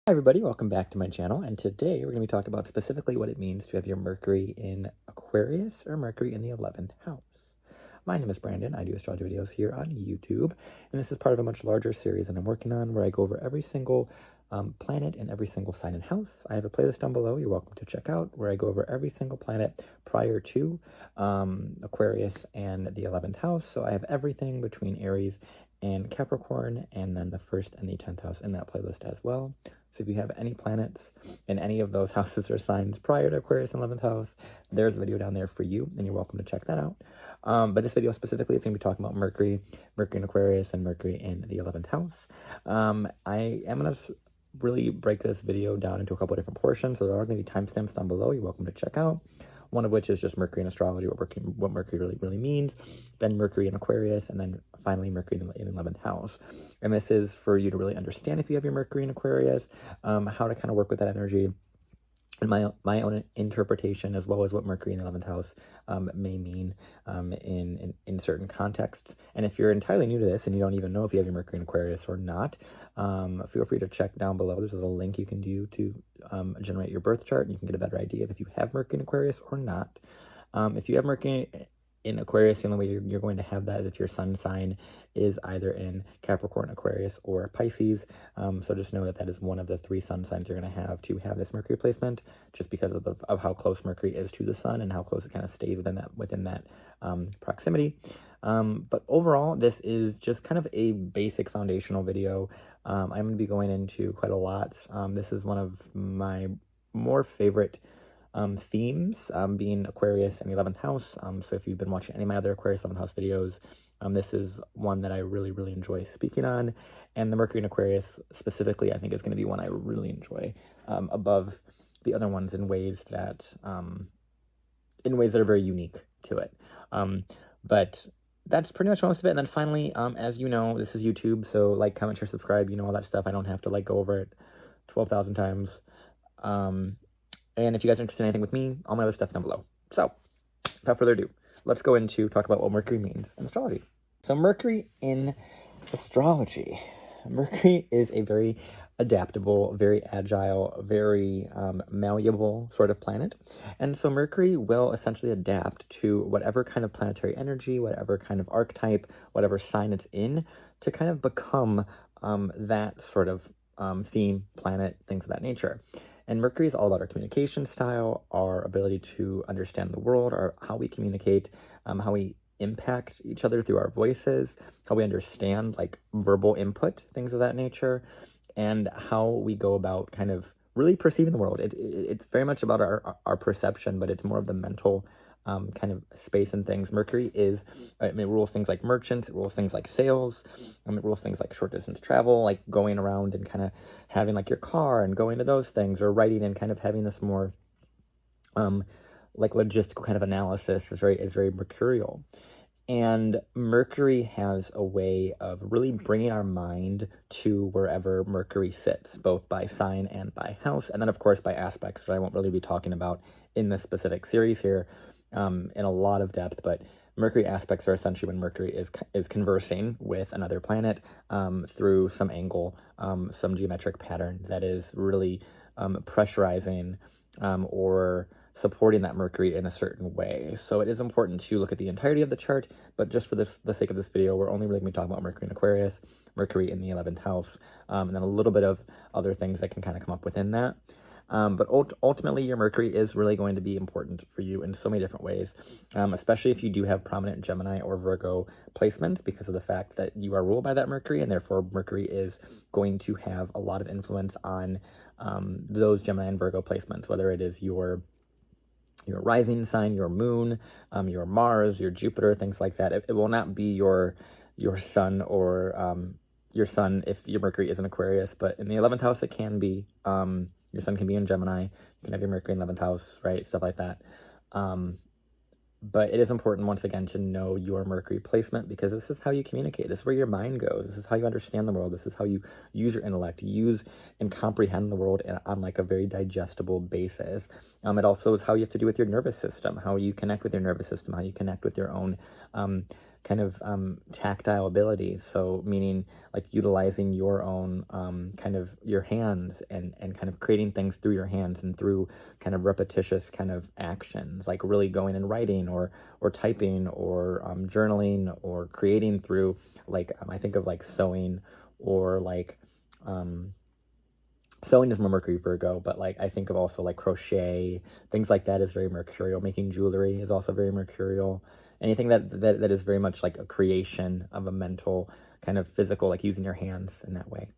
Hi everybody, welcome back to my channel, and today we're going to be talking about specifically what it means to have your Mercury in Aquarius or Mercury in the 11th house. My name is Brandon. I do astrology videos here on YouTube, and this is part of a much larger series that I'm working on where I go over every single planet and every single sign and house. I have a playlist down below you're welcome to check out where I go over every single planet prior to Aquarius and the 11th house. So I have everything between Aries and Capricorn, and then the 1st and the 10th house in that playlist as well. So if you have any planets in any of those houses or signs prior to Aquarius and 11th house, there's a video down there for you, and you're welcome to check that out. But this video specifically is going to be talking about Mercury in Aquarius, and Mercury in the 11th house. I am going to really break this video down into a couple of different portions, so there are going to be timestamps down below you're welcome to check out. One of which is just Mercury in astrology, what Mercury really means, then Mercury in Aquarius, and then finally Mercury in the 11th house. And this is for you to really understand, if you have your Mercury in Aquarius, how to kind of work with that energy, and my own interpretation, as well as what Mercury in the 11th house may mean in certain contexts. And if you're entirely new to this and you don't even know if you have your Mercury in Aquarius or not, feel free to check down below. There's a little link you can do to generate your birth chart, and you can get a better idea of if you have Mercury in Aquarius or not. If you have Mercury in Aquarius, the only way you're going to have that is if your sun sign is either in Capricorn, Aquarius, or Pisces. So just know that that is one of the 3 sun signs you're going to have this Mercury placement, just because of how close Mercury is to the sun and how close it kind of stays within that proximity. But overall, this is just kind of a basic foundational video. I'm going to be going into quite a lot. This is one of my more favorite themes, being Aquarius and the 11th house. So if you've been watching any of my other Aquarius 11th house videos, this is one that I really enjoy speaking on. And the Mercury in Aquarius specifically, I think, is going to be one I really enjoy above the other ones in ways that are very unique to it. But that's pretty much most of it. And then finally, as you know, this is YouTube, so like, comment, share, subscribe, all that stuff. I don't have to go over it 12,000 times. And if you guys are interested in anything with me, all my other stuff's down below. So, without further ado, let's go into talk about what Mercury means in astrology. So Mercury in astrology. Mercury is a very adaptable, very agile, very malleable sort of planet. And so Mercury will essentially adapt to whatever kind of planetary energy, whatever kind of archetype, whatever sign it's in, to kind of become that sort of theme, planet, things of that nature. And Mercury is all about our communication style, our ability to understand the world, how we communicate, how we impact each other through our voices, how we understand verbal input, things of that nature, and how we go about kind of really perceiving the world. It's very much about our perception, but it's more of the mental kind of space and things. Mercury it rules things like merchants, it rules things like sales, it rules things like short distance travel, like going around and kind of having your car and going to those things, or writing and kind of having this more logistical kind of analysis is very mercurial. And Mercury has a way of really bringing our mind to wherever Mercury sits, both by sign and by house, and then of course by aspects, which I won't really be talking about in this specific series here in a lot of depth. But Mercury aspects are essentially when Mercury is conversing with another planet through some angle, some geometric pattern that is really pressurizing or supporting that Mercury in a certain way. So it is important to look at the entirety of the chart, but just for the sake of this video, we're only really going to be talking about Mercury in Aquarius, Mercury in the 11th house, and then a little bit of other things that can kind of come up within that. But ultimately, your Mercury is really going to be important for you in so many different ways, especially if you do have prominent Gemini or Virgo placements, because of the fact that you are ruled by that Mercury, and therefore Mercury is going to have a lot of influence on those Gemini and Virgo placements, whether it is your rising sign, your moon, your Mars, your Jupiter, things like that. It will not be your sun or your sun if your Mercury is in Aquarius, but in the 11th house it can be. Your sun can be in Gemini. You can have your Mercury in 11th house, right? Stuff like that. But it is important, once again, to know your Mercury placement, because this is how you communicate. This is where your mind goes. This is how you understand the world. This is how you use your intellect, use and comprehend the world on a very digestible basis. It also is how you have to do with your nervous system, how you connect with your nervous system, how you connect with your own kind of tactile abilities. So meaning like utilizing your own kind of your hands and kind of creating things through your hands and through kind of repetitious kind of actions, like really going and writing or typing or journaling or creating through like I think of like sewing or like sewing is more Mercury Virgo, but like I think of also like crochet, things like that is very mercurial. Making jewelry is also very mercurial. Anything that is very much like a creation of a mental kind of physical, like using your hands in that way.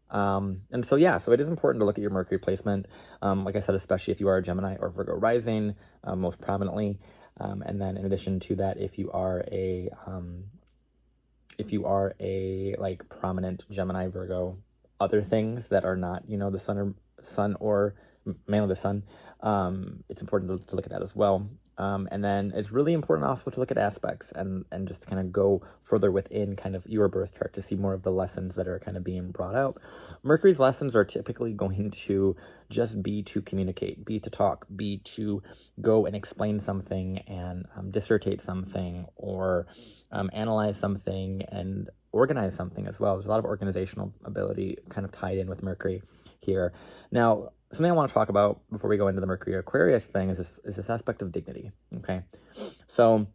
And so, yeah, so it is important to look at your Mercury placement. Like I said, especially if you are a Gemini or Virgo rising, most prominently. And then in addition to that, if you are a like prominent Gemini, Virgo, other things that are not, you know, the sun or man of the sun, it's important to look at that as well. And then it's really important also to look at aspects and just kind of go further within kind of your birth chart to see more of the lessons that are kind of being brought out. Mercury's lessons are typically going to just be to communicate, be to talk, be to go and explain something and dissertate something or analyze something and organize something as well. There's a lot of organizational ability kind of tied in with Mercury here. Now, something I want to talk about before we go into the Mercury Aquarius thing is this aspect of dignity, okay? So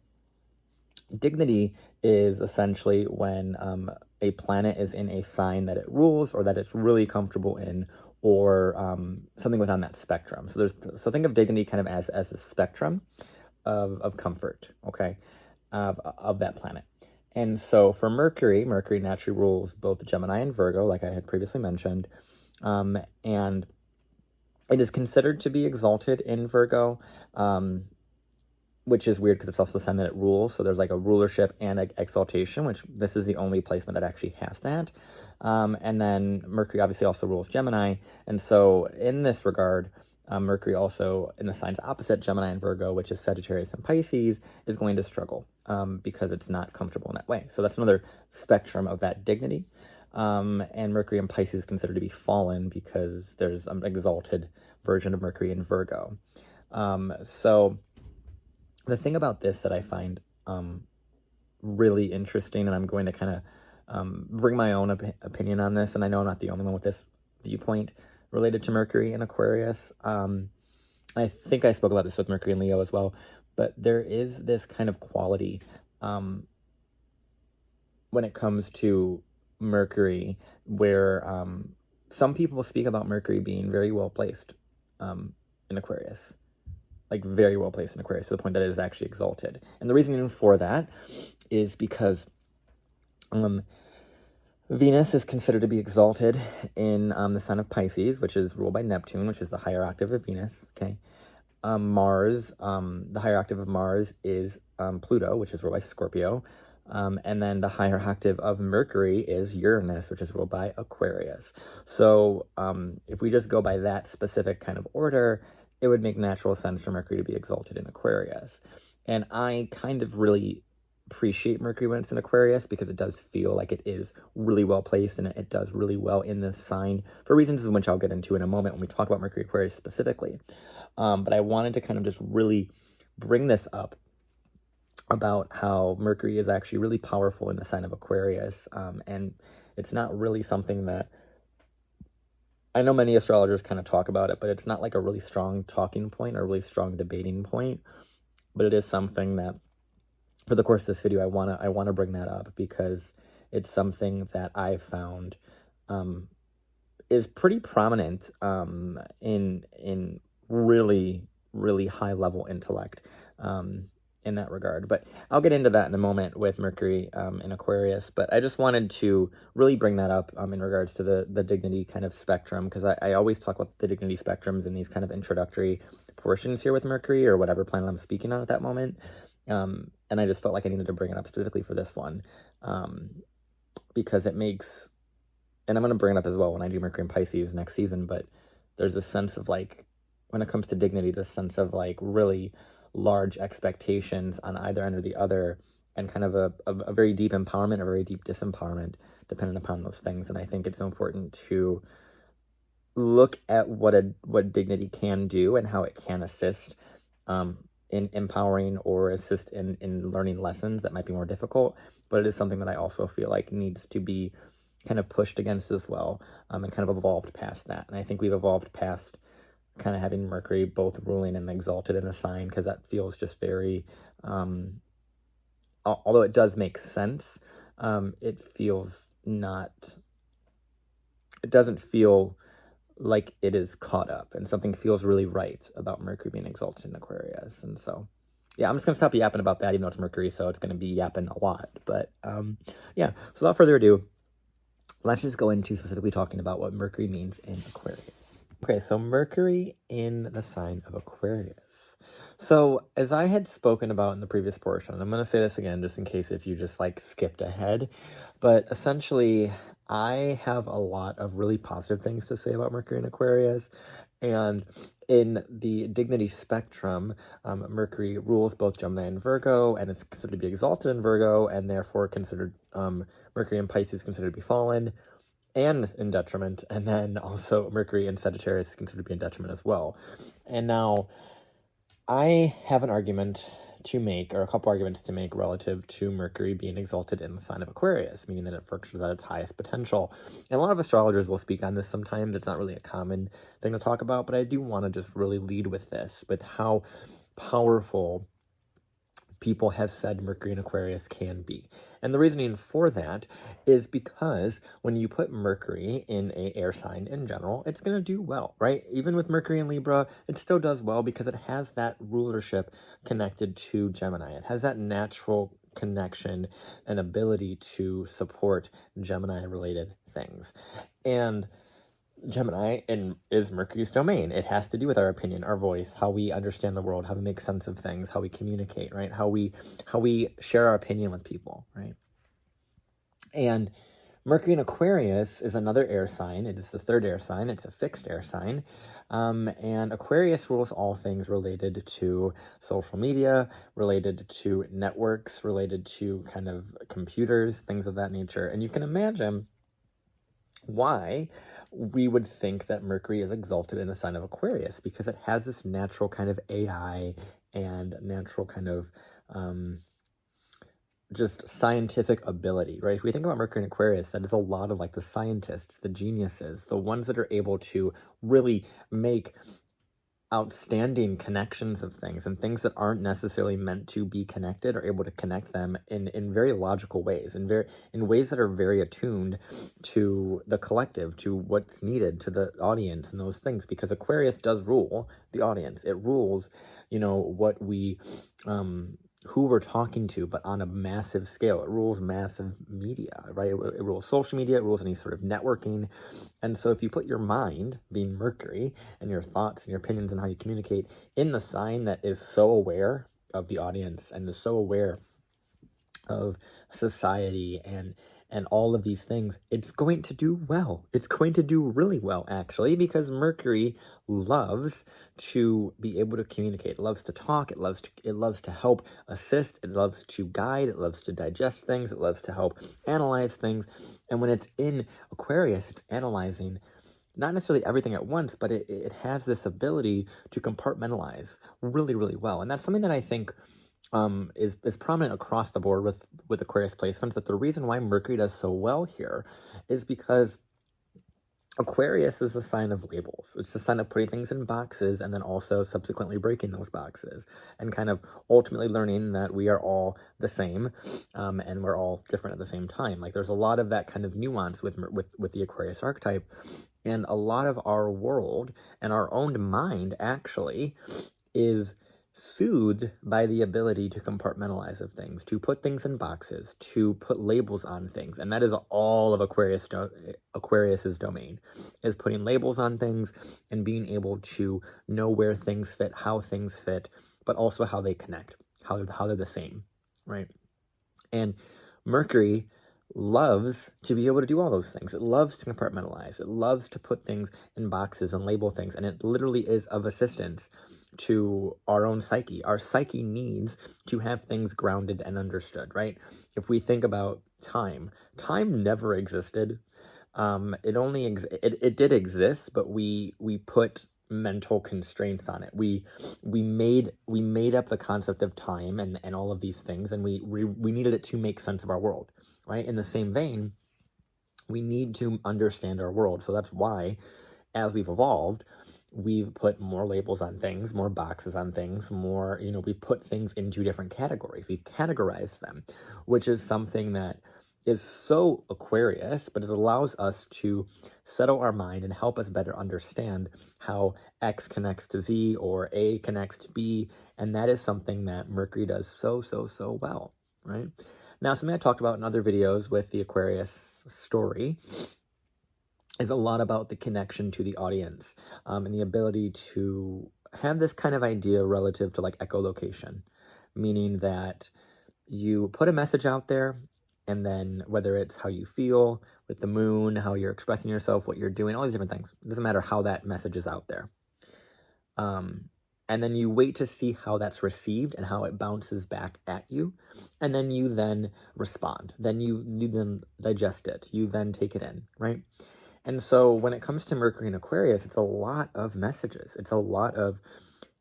dignity is essentially when a planet is in a sign that it rules or that it's really comfortable in, or something within that spectrum. So think of dignity kind of as a spectrum of comfort, okay, of that planet. And so for Mercury naturally rules both Gemini and Virgo, like I had previously mentioned, and it is considered to be exalted in Virgo, which is weird because it's also the sign that it rules. So there's like a rulership and exaltation, which this is the only placement that actually has that. And then Mercury obviously also rules Gemini. And so in this regard, Mercury also in the signs opposite Gemini and Virgo, which is Sagittarius and Pisces, is going to struggle because it's not comfortable in that way. So that's another spectrum of that dignity. And Mercury in Pisces is considered to be fallen because there's an exalted version of Mercury in Virgo. So the thing about this that I find really interesting, and I'm going to kind of bring my own opinion on this, and I know I'm not the only one with this viewpoint related to Mercury and Aquarius. I think I spoke about this with Mercury and Leo as well, but there is this kind of quality when it comes to Mercury where some people speak about Mercury being very well placed in Aquarius, like very well placed in Aquarius to the point that it is actually exalted. And the reason for that is because Venus is considered to be exalted in the sign of Pisces, which is ruled by Neptune, which is the higher octave of Venus, okay? Mars, the higher octave of Mars is Pluto, which is ruled by Scorpio. And then the higher octave of Mercury is Uranus, which is ruled by Aquarius. So if we just go by that specific kind of order, it would make natural sense for Mercury to be exalted in Aquarius. And I kind of really appreciate Mercury when it's in Aquarius because it does feel like it is really well placed and it does really well in this sign for reasons which I'll get into in a moment when we talk about Mercury Aquarius specifically. But I wanted to kind of just really bring this up about how Mercury is actually really powerful in the sign of Aquarius. And it's not really something that I know many astrologers kind of talk about it, but it's not like a really strong talking point or a really strong debating point. But it is something that for the course of this video, I want to bring that up because it's something that I found is pretty prominent in really, really high level intellect in that regard. But I'll get into that in a moment with Mercury in Aquarius. But I just wanted to really bring that up in regards to the dignity kind of spectrum, because I always talk about the dignity spectrums in these kind of introductory portions here with Mercury or whatever planet I'm speaking on at that moment. And I just felt like I needed to bring it up specifically for this one because it makes, and I'm going to bring it up as well when I do Mercury and Pisces next season, but there's a sense of like, when it comes to dignity, this sense of like really large expectations on either end or the other, and kind of a very deep empowerment, a very deep disempowerment, depending upon those things. And I think it's so important to look at what dignity can do and how it can assist in empowering or assist in learning lessons that might be more difficult, but it is something that I also feel like needs to be kind of pushed against as well, and kind of evolved past that. And I think we've evolved past kind of having Mercury both ruling and exalted in a sign, because that feels just very, although it does make sense, it doesn't feel like it is caught up, and something feels really right about Mercury being exalted in Aquarius. And so, yeah, I'm just going to stop yapping about that, even though it's Mercury, so it's going to be yapping a lot. But, yeah, so without further ado, let's just go into specifically talking about what Mercury means in Aquarius. Okay, so Mercury in the sign of Aquarius. So as I had spoken about in the previous portion, I'm going to say this again just in case if you just like skipped ahead, but essentially I have a lot of really positive things to say about Mercury in Aquarius. And in the dignity spectrum, Mercury rules both Gemini and Virgo, and it's considered to be exalted in Virgo, and therefore considered, Mercury in Pisces considered to be fallen and in detriment, and then also Mercury in Sagittarius is considered to be in detriment as well. And now I have an argument to make, or a couple arguments to make, relative to Mercury being exalted in the sign of Aquarius, meaning that it functions at its highest potential. And a lot of astrologers will speak on this sometimes. It's not really a common thing to talk about, but I do want to just really lead with this, with how powerful people have said Mercury in Aquarius can be. And the reasoning for that is because when you put Mercury in an air sign in general, it's going to do well, right? Even with Mercury in Libra, it still does well because it has that rulership connected to Gemini. It has that natural connection and ability to support Gemini-related things. And Gemini is Mercury's domain. It has to do with our opinion, our voice, how we understand the world, how we make sense of things, how we communicate, right? How we share our opinion with people, right? And Mercury in Aquarius is another air sign. It is the third air sign. It's a fixed air sign. And Aquarius rules all things related to social media, related to networks, related to kind of computers, things of that nature. And you can imagine why we would think that Mercury is exalted in the sign of Aquarius, because it has this natural kind of AI and natural kind of just scientific ability, right? If we think about Mercury in Aquarius, that is a lot of like the scientists, the geniuses, the ones that are able to really make outstanding connections of things, and things that aren't necessarily meant to be connected are able to connect them in very logical ways, in ways that are very attuned to the collective, to what's needed, to the audience and those things, because Aquarius does rule the audience. It rules, what we who we're talking to, but on a massive scale. It rules massive media, right? It rules social media, it rules any sort of networking. And so if you put your mind, being Mercury, and your thoughts and your opinions and how you communicate in the sign that is so aware of the audience and is so aware of society and all of these things, it's going to do well. It's going to do really well, actually, because Mercury loves to be able to communicate. It loves to talk. It loves to help assist. It loves to guide. It loves to digest things. It loves to help analyze things. And when it's in Aquarius, it's analyzing not necessarily everything at once, but it has this ability to compartmentalize really, really well. And that's something that I think is prominent across the board with Aquarius placement. But the reason why Mercury does so well here is because Aquarius is a sign of labels. It's a sign of putting things in boxes and then also subsequently breaking those boxes and kind of ultimately learning that we are all the same, and we're all different at the same time. Like there's a lot of that kind of nuance with the Aquarius archetype, and a lot of our world and our own mind actually is soothed by the ability to compartmentalize of things, to put things in boxes, to put labels on things. And that is all of Aquarius's domain, is putting labels on things and being able to know where things fit, how things fit, but also how they connect, how they're the same, right? And Mercury loves to be able to do all those things. It loves to compartmentalize. It loves to put things in boxes and label things. And it literally is of assistance to our own psyche. Our psyche needs to have things grounded and understood, right? If we think about time never existed. It did exist, but we put mental constraints on it. We made up the concept of time and all of these things, and we needed it to make sense of our world, right? In the same vein, we need to understand our world. So that's why, as we've evolved, we've put more labels on things, more boxes on things, more, we've put things into different categories. We've categorized them, which is something that is so Aquarius, but it allows us to settle our mind and help us better understand how X connects to Z or A connects to B. And that is something that Mercury does so well, right? Now, something I talked about in other videos with the Aquarius story is a lot about the connection to the audience, and the ability to have this kind of idea relative to like echolocation, meaning that you put a message out there, and then whether it's how you feel with the moon, how you're expressing yourself, what you're doing, all these different things, it doesn't matter how that message is out there. And then you wait to see how that's received and how it bounces back at you. And then you then respond. Then you then digest it. You then take it in, right? And so when it comes to Mercury and Aquarius, it's a lot of messages. It's a lot of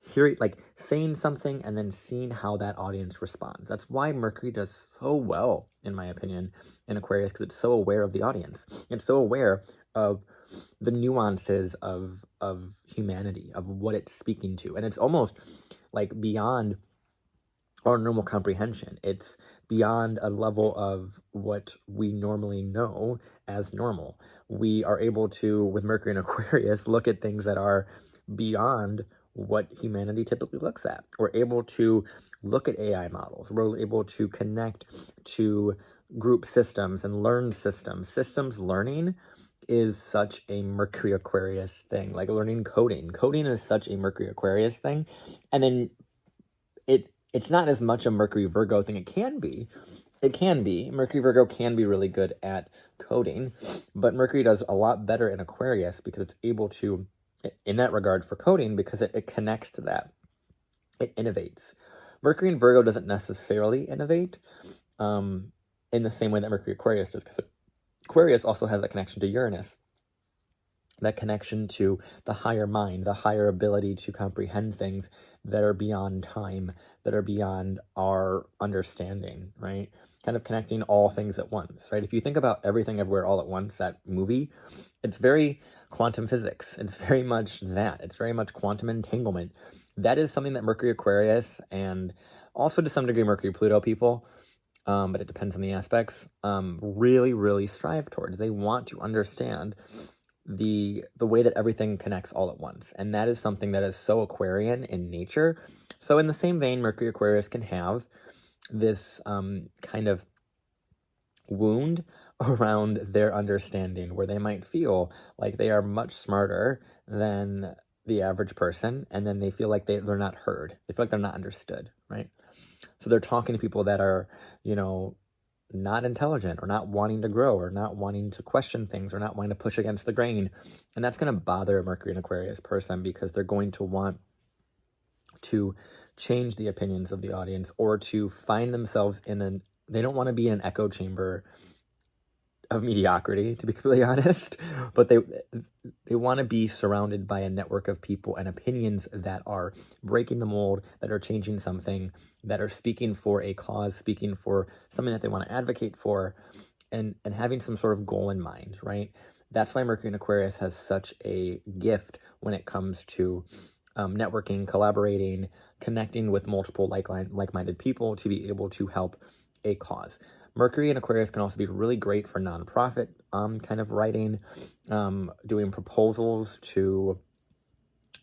hearing, like saying something and then seeing how that audience responds. That's why Mercury does so well, in my opinion, in Aquarius, because it's so aware of the audience. It's so aware of the nuances of humanity, of what it's speaking to. And it's almost like beyond our normal comprehension. It's beyond a level of what we normally know as normal. We are able to, with Mercury and Aquarius, look at things that are beyond what humanity typically looks at. We're able to look at AI models. We're able to connect to group systems and learn systems. Systems learning is such a Mercury Aquarius thing, like learning coding. Coding is such a Mercury Aquarius thing. And then it's not as much a Mercury Virgo thing. It can be. Mercury Virgo can be really good at coding, but Mercury does a lot better in Aquarius because it's able to, in that regard for coding, because it connects to that. It innovates. Mercury in Virgo doesn't necessarily innovate in the same way that Mercury Aquarius does, because Aquarius also has that connection to Uranus, that connection to the higher mind, the higher ability to comprehend things that are beyond time, that are beyond our understanding, right? Kind of connecting all things at once, right? If you think about Everything Everywhere All at Once, that movie, it's very quantum physics. It's very much that. It's very much quantum entanglement. That is something that Mercury Aquarius, and also to some degree Mercury Pluto people, but it depends on the aspects, really strive towards. They want to understand the way that everything connects all at once. And that is something that is so Aquarian in nature. So in the same vein, Mercury Aquarius can have this kind of wound around their understanding, where they might feel like they are much smarter than the average person, and then they feel like they're not heard. They feel like they're not understood, right? So they're talking to people that are, not intelligent, or not wanting to grow, or not wanting to question things, or not wanting to push against the grain. And that's going to bother a Mercury and Aquarius person, because they're going to want to change the opinions of the audience, or to find themselves they don't want to be in an echo chamber of mediocrity, to be completely honest, but they want to be surrounded by a network of people and opinions that are breaking the mold, that are changing something, that are speaking for a cause, speaking for something that they want to advocate for, and having some sort of goal in mind, right? That's why Mercury and Aquarius has such a gift when it comes to networking, collaborating, connecting with multiple like-minded people to be able to help a cause. Mercury and Aquarius can also be really great for nonprofit kind of writing, doing proposals to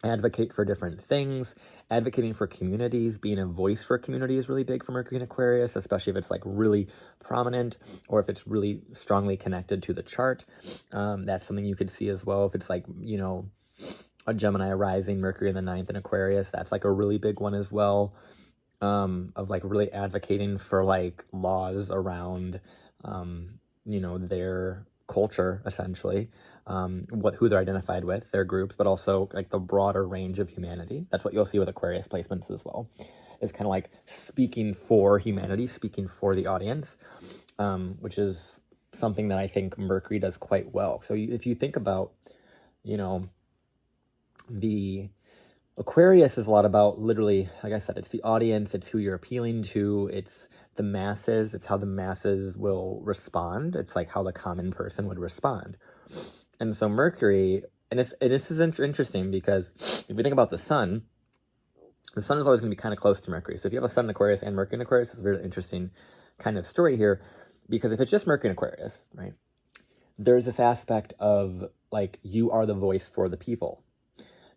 advocate for different things, advocating for communities, being a voice for community is really big for Mercury and Aquarius, especially if it's like really prominent, or if it's really strongly connected to the chart. That's something you could see as well. If it's like, a Gemini rising, Mercury in the 9th in Aquarius, that's like a really big one as well. Of like really advocating for like laws around, their culture, essentially, who they're identified with, their groups, but also like the broader range of humanity. That's what you'll see with Aquarius placements as well. Is kind of like speaking for humanity, speaking for the audience, which is something that I think Mercury does quite well. So if you think about, The Aquarius is a lot about, literally, like I said, it's the audience, it's who you're appealing to, it's the masses, it's how the masses will respond. It's like how the common person would respond. And so Mercury, and this is interesting because if you think about the sun is always going to be kind of close to Mercury. So if you have a sun in Aquarius and Mercury in Aquarius, it's a very interesting kind of story here, because if it's just Mercury in Aquarius, right, there's this aspect of like, you are the voice for the people.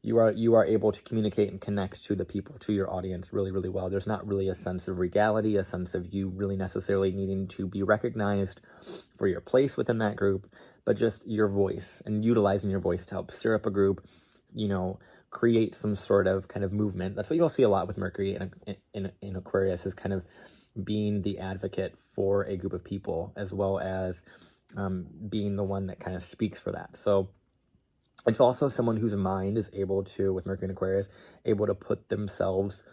You are able to communicate and connect to the people, to your audience really, really well. There's not really a sense of regality, a sense of you really necessarily needing to be recognized for your place within that group, but just your voice and utilizing your voice to help stir up a group, create some sort of kind of movement. That's what you'll see a lot with Mercury in Aquarius, is kind of being the advocate for a group of people, as well as being the one that kind of speaks for that. So it's also someone whose mind is able to, with Mercury in Aquarius, able to put themselves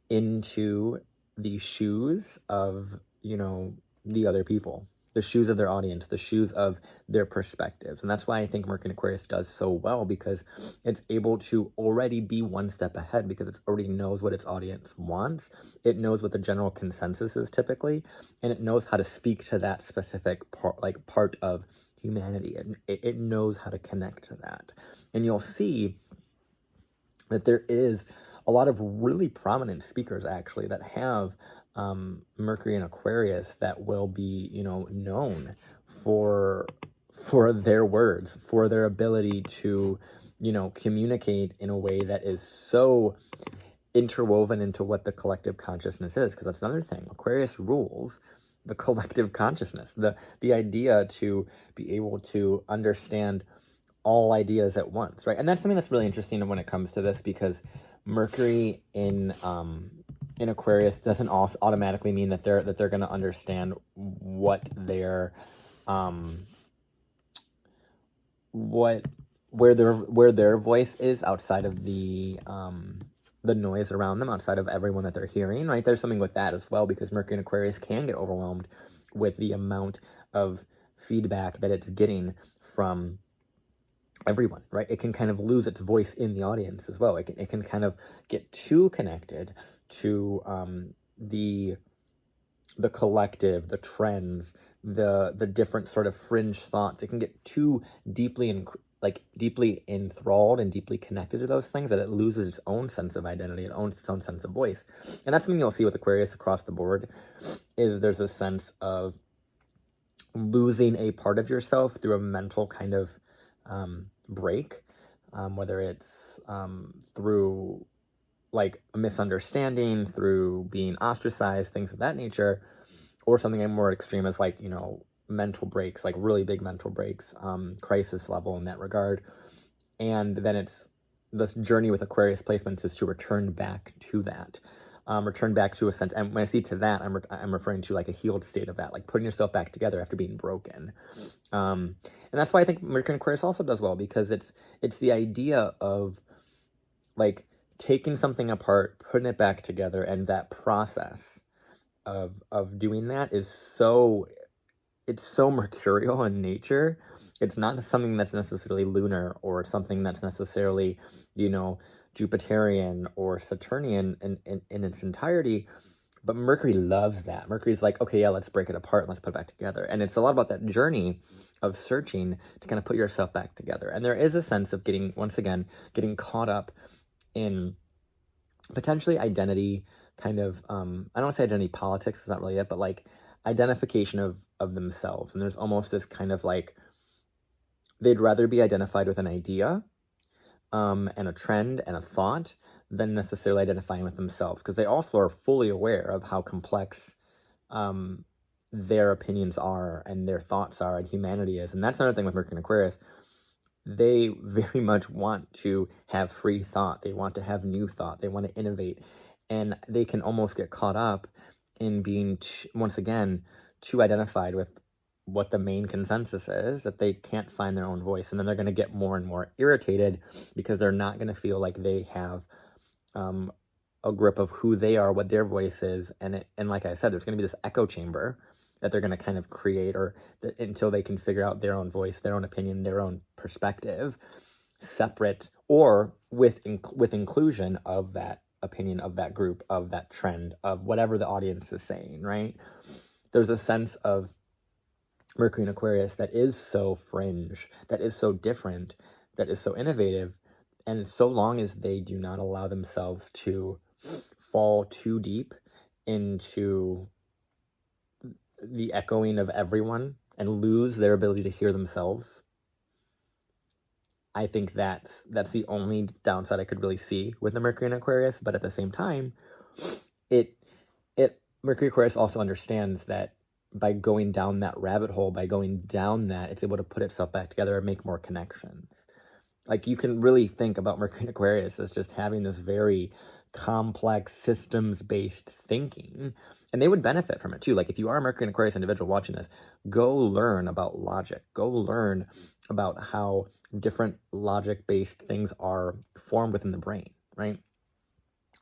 into the shoes of, the other people, the shoes of their audience, the shoes of their perspectives. And that's why I think Mercury in Aquarius does so well, because it's able to already be one step ahead, because it already knows what its audience wants. It knows what the general consensus is typically, and it knows how to speak to that specific part of humanity, and it knows how to connect to that. And you'll see that there is a lot of really prominent speakers actually that have Mercury in Aquarius that will be, known for their words, for their ability to, communicate in a way that is so interwoven into what the collective consciousness is. Because that's another thing. Aquarius rules the collective consciousness, the idea to be able to understand all ideas at once, right? And that's something that's really interesting when it comes to this, because Mercury in Aquarius doesn't also automatically mean that they're going to understand what their where their voice is outside of the noise around them, outside of everyone that they're hearing, right? There's something with that as well, because Mercury in Aquarius can get overwhelmed with the amount of feedback that it's getting from everyone, right? It can kind of lose its voice in the audience as well. It can kind of get too connected to the collective, the trends, the different sort of fringe thoughts. It can get too deeply enthralled and deeply connected to those things that it loses its own sense of identity and its own sense of voice. And that's something you'll see with Aquarius across the board, is there's a sense of losing a part of yourself through a mental kind of break, whether it's through like a misunderstanding, through being ostracized, things of that nature, or something more extreme as like, mental breaks, like really big mental breaks, crisis level in that regard. And then it's this journey with Aquarius placements is to return back to that, return back to a sense. And when I see to that, I'm referring to like a healed state of that, like putting yourself back together after being broken. And that's why I think Mercury in Aquarius also does well, because it's the idea of like taking something apart, putting it back together, and that process of doing that is so mercurial in nature. It's not something that's necessarily lunar, or something that's necessarily, Jupiterian or Saturnian in its entirety. But Mercury loves that. Mercury's like, okay, yeah, let's break it apart and let's put it back together. And it's a lot about that journey of searching to kind of put yourself back together. And there is a sense of getting caught up in potentially identity, kind of, I don't want to say identity politics, it's not really it, but like identification of themselves. And there's almost this kind of like, they'd rather be identified with an idea and a trend and a thought than necessarily identifying with themselves, because they also are fully aware of how complex their opinions are and their thoughts are and humanity is. And that's another thing with Mercury and Aquarius. They very much want to have free thought. They want to have new thought. They want to innovate. And they can almost get caught up in being, once again, too identified with what the main consensus is, that they can't find their own voice. And then they're going to get more and more irritated, because they're not going to feel like they have a grip of who they are, what their voice is. And like I said, there's going to be this echo chamber that they're going to kind of create, until they can figure out their own voice, their own opinion, their own perspective, separate or with inclusion of that opinion, of that group, of that trend, of whatever the audience is saying, right? There's a sense of Mercury in Aquarius that is so fringe, that is so different, that is so innovative, and so long as they do not allow themselves to fall too deep into the echoing of everyone and lose their ability to hear themselves, I think that's the only downside I could really see with the Mercury in Aquarius. But at the same time, it Mercury Aquarius also understands that by going down that rabbit hole, by going down that, it's able to put itself back together and make more connections. Like, you can really think about Mercury in Aquarius as just having this very complex systems-based thinking, and they would benefit from it too. Like, if you are a Mercury in Aquarius individual watching this, go learn about logic. Go learn about how different logic-based things are formed within the brain, right?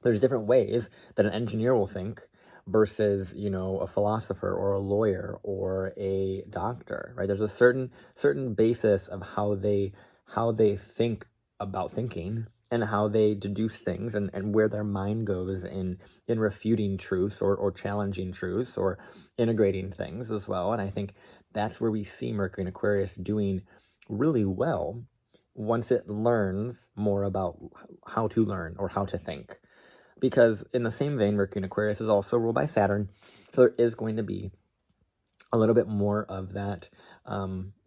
There's different ways that an engineer will think versus, a philosopher or a lawyer or a doctor, right? There's a certain basis of how they think about thinking and how they deduce things, and where their mind goes in refuting truths or challenging truths or integrating things as well. And I think that's where we see Mercury in Aquarius doing really well once it learns more about how to learn or how to think. Because in the same vein, Mercury in Aquarius is also ruled by Saturn, so there is going to be a little bit more of that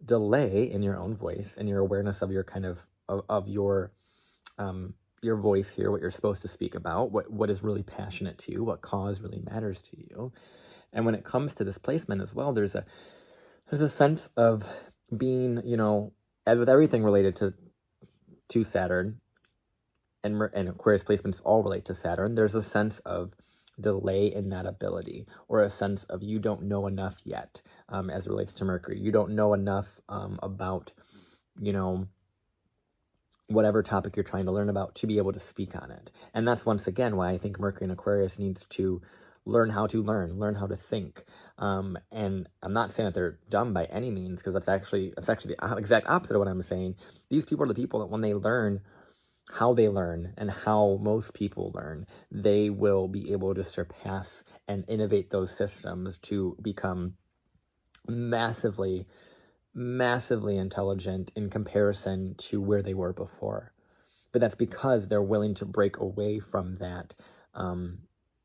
delay in your own voice and your awareness of your kind of your voice here, what you're supposed to speak about, what is really passionate to you, what cause really matters to you. And when it comes to this placement as well, there's a sense of being, as with everything related to Saturn, and Aquarius placements all relate to Saturn, there's a sense of delay in that ability, or a sense of you don't know enough yet, as it relates to Mercury. You don't know enough about, whatever topic you're trying to learn about to be able to speak on it. And that's once again why I think Mercury in Aquarius needs to learn how to learn how to think. And I'm not saying that they're dumb by any means, because that's actually the exact opposite of what I'm saying. These people are the people that when they learn how they learn and how most people learn, they will be able to surpass and innovate those systems to become massively intelligent in comparison to where they were before. But that's because they're willing to break away from that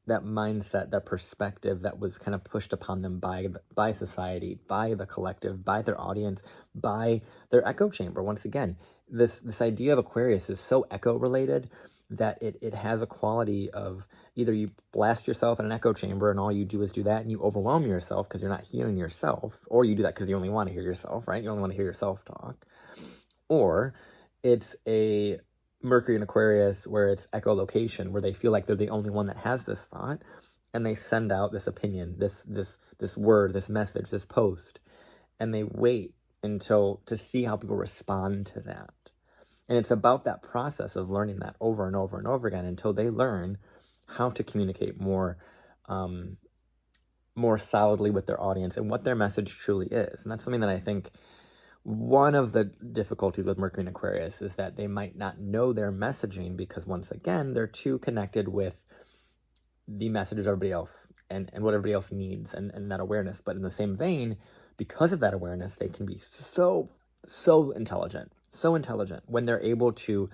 that mindset, that perspective that was kind of pushed upon them by society, by the collective, by their audience, by their echo chamber. Once again, this idea of Aquarius is so echo related that it has a quality of either you blast yourself in an echo chamber and all you do is do that and you overwhelm yourself because you're not hearing yourself, or you do that because you only want to hear yourself, right? You only want to hear yourself talk. Or it's a Mercury in Aquarius where it's echolocation, where they feel like they're the only one that has this thought, and they send out this opinion, this word, this message, this post, and they wait until to see how people respond to that. And it's about that process of learning that over and over and over again until they learn how to communicate more solidly with their audience and what their message truly is. And that's something that I think one of the difficulties with Mercury in Aquarius is that they might not know their messaging because, once again, they're too connected with the messages of everybody else and what everybody else needs and that awareness. But in the same vein, because of that awareness, they can be so intelligent when they're able to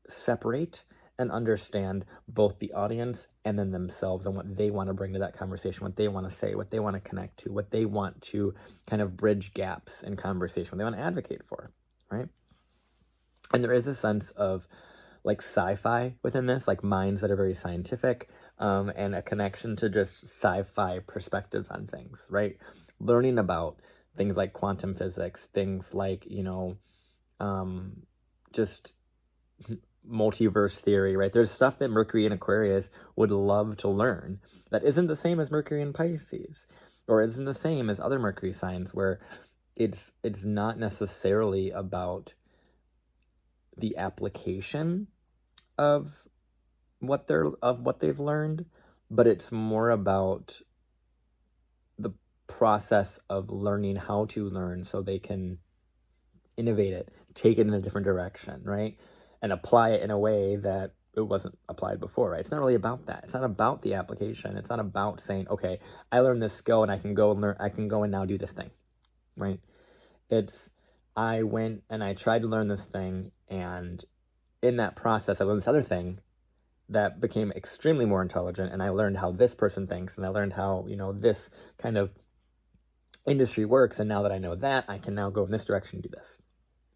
separate and understand both the audience and then themselves and what they want to bring to that conversation, what they want to say, what they want to connect to, what they want to kind of bridge gaps in conversation, what they want to advocate for, right? And there is a sense of like sci-fi within this, like minds that are very scientific, and a connection to just sci-fi perspectives on things, right? Learning about things like quantum physics, things like, just multiverse theory, right? There's stuff that Mercury in Aquarius would love to learn that isn't the same as Mercury in Pisces, or isn't the same as other Mercury signs, where it's not necessarily about the application of what they've learned, but it's more about the process of learning how to learn so they can innovate it, take it in a different direction, right? and apply it in a way that it wasn't applied before, right? It's not really about that. It's not about the application. It's not about saying, okay, I learned this skill and I can go and now do this thing, right? It's, I went and I tried to learn this thing, and in that process, I learned this other thing that became extremely more intelligent, and I learned how this person thinks, and I learned how, this kind of industry works, and now that I know that, I can now go in this direction and do this,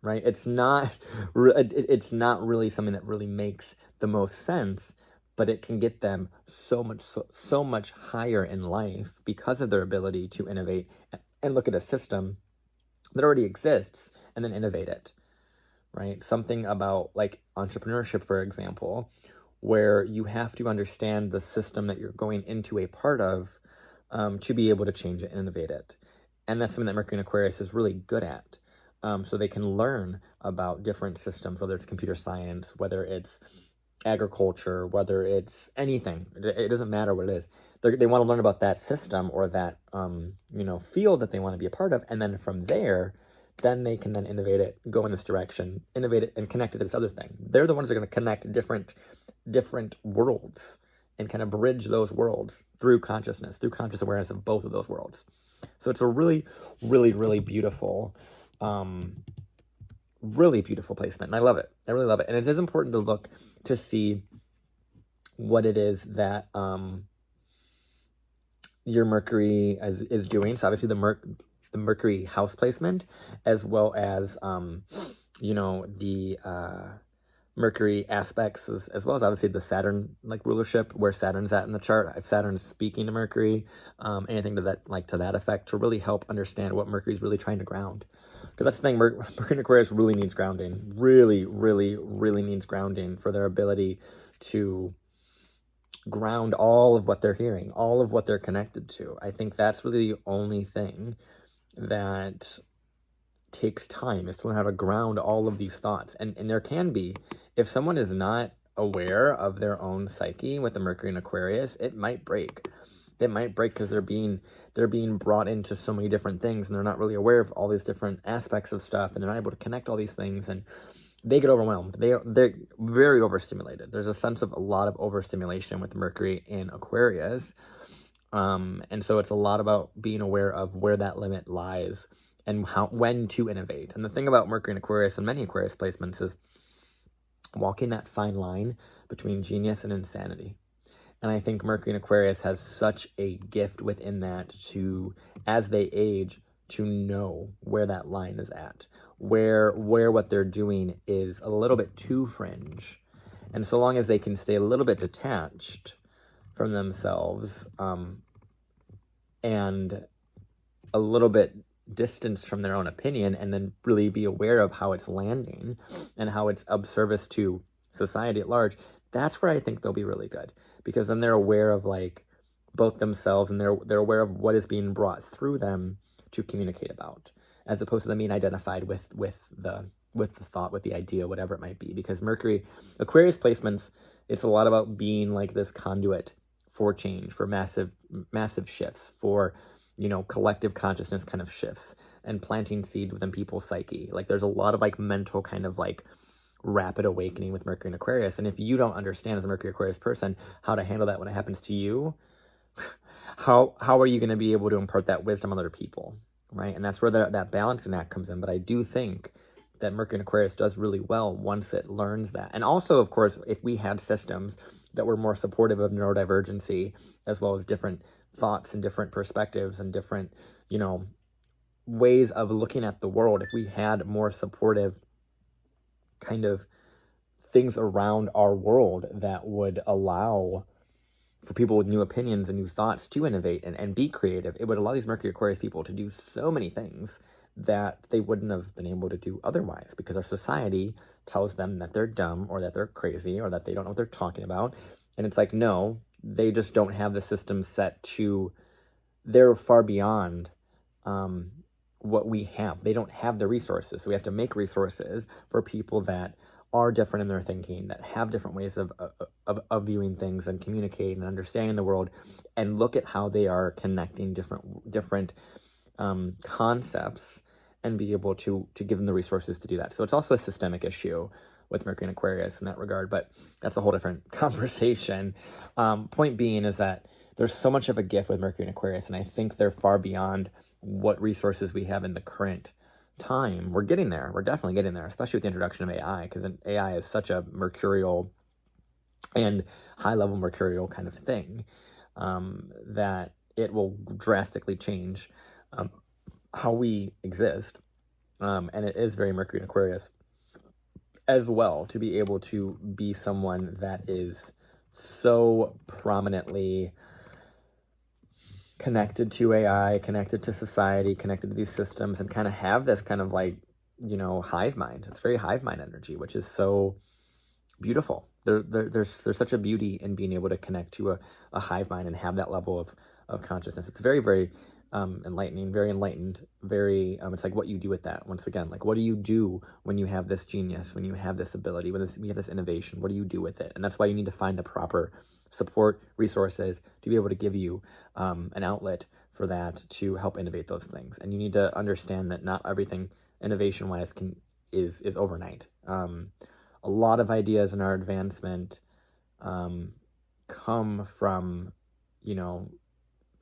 right? It's not really something that really makes the most sense, but it can get them so much higher in life because of their ability to innovate and look at a system that already exists and then innovate it, right? Something about like entrepreneurship, for example, where you have to understand the system that you're going into a part of to be able to change it and innovate it. And that's something that Mercury and Aquarius is really good at. So they can learn about different systems, whether it's computer science, whether it's agriculture, whether it's anything. It doesn't matter what it is. They want to learn about that system or that field that they want to be a part of, and then from there, then they can then innovate it, go in this direction, innovate it, and connect it to this other thing. They're the ones that are going to connect different worlds and kind of bridge those worlds through consciousness, through conscious awareness of both of those worlds. So it's a really, really, really beautiful placement, and I love it. I really love it. And it is important to look to see what it is that your Mercury is doing. So obviously the Mercury house placement, as well as the Mercury aspects, as well as obviously the Saturn rulership, where Saturn's at in the chart. If Saturn's speaking to Mercury, anything to that effect, to really help understand what Mercury's really trying to ground. Because that's the thing, Mercury and Aquarius really needs grounding. Really, really, really needs grounding for their ability to ground all of what they're hearing, all of what they're connected to. I think that's really the only thing that takes time, is to learn how to ground all of these thoughts. And there can be, if someone is not aware of their own psyche with the Mercury and Aquarius, it might break. It might break because they're being brought into so many different things, and they're not really aware of all these different aspects of stuff, and they're not able to connect all these things, and they get overwhelmed. They're very overstimulated. There's a sense of a lot of overstimulation with Mercury in Aquarius. And so it's a lot about being aware of where that limit lies and when to innovate. And the thing about Mercury and Aquarius and many Aquarius placements is walking that fine line between genius and insanity. And I think Mercury and Aquarius has such a gift within that to, as they age, to know where that line is at, where what they're doing is a little bit too fringe. And so long as they can stay a little bit detached from themselves, and a little bit distanced from their own opinion, and then really be aware of how it's landing and how it's of service to society at large, that's where I think they'll be really good. Because then they're aware of both themselves, and they're aware of what is being brought through them to communicate about, as opposed to them being identified with the thought, with the idea, whatever it might be. Because Mercury, Aquarius placements, it's a lot about being like this conduit for change, for massive shifts, for collective consciousness kind of shifts, and planting seeds within people's psyche. There's a lot of mental kind of rapid awakening with Mercury and Aquarius. And if you don't understand as a Mercury Aquarius person how to handle that when it happens to you, how are you going to be able to impart that wisdom on other people, right? And that's where that balancing act comes in. But I do think that Mercury and Aquarius does really well once it learns that. And also, of course, if we had systems that were more supportive of neurodivergency, as well as different thoughts and different perspectives and different, ways of looking at the world, if we had more supportive kind of things around our world that would allow for people with new opinions and new thoughts to innovate and be creative, it would allow these Mercury Aquarius people to do so many things that they wouldn't have been able to do otherwise, because our society tells them that they're dumb, or that they're crazy, or that they don't know what they're talking about. And it's no, they just don't have the system set to, they're far beyond what we have. They don't have the resources. So we have to make resources for people that are different in their thinking, that have different ways of viewing things and communicating and understanding the world, and look at how they are connecting different concepts, and be able to give them the resources to do that. So it's also a systemic issue with Mercury and Aquarius in that regard, but that's a whole different conversation. Point being is that there's so much of a gift with Mercury and Aquarius, and I think they're far beyond what resources we have in the current time. We're getting there. We're definitely getting there, especially with the introduction of AI, because AI is such a mercurial and high-level mercurial kind of thing that it will drastically change how we exist. And it is very Mercury and Aquarius as well, to be able to be someone that is so prominently connected to AI, connected to society, connected to these systems, and kind of have this kind of like, hive mind. It's very hive mind energy, which is so beautiful. There's such a beauty in being able to connect to a hive mind and have that level of consciousness. It's very, very enlightening, very enlightened, very, it's like what you do with that. Once again, like, what do you do when you have this genius, when you have this ability, when you have this innovation? What do you do with it? And that's why you need to find the proper support resources to be able to give you an outlet for that, to help innovate those things. And you need to understand that not everything innovation wise is overnight. A lot of ideas in our advancement come from,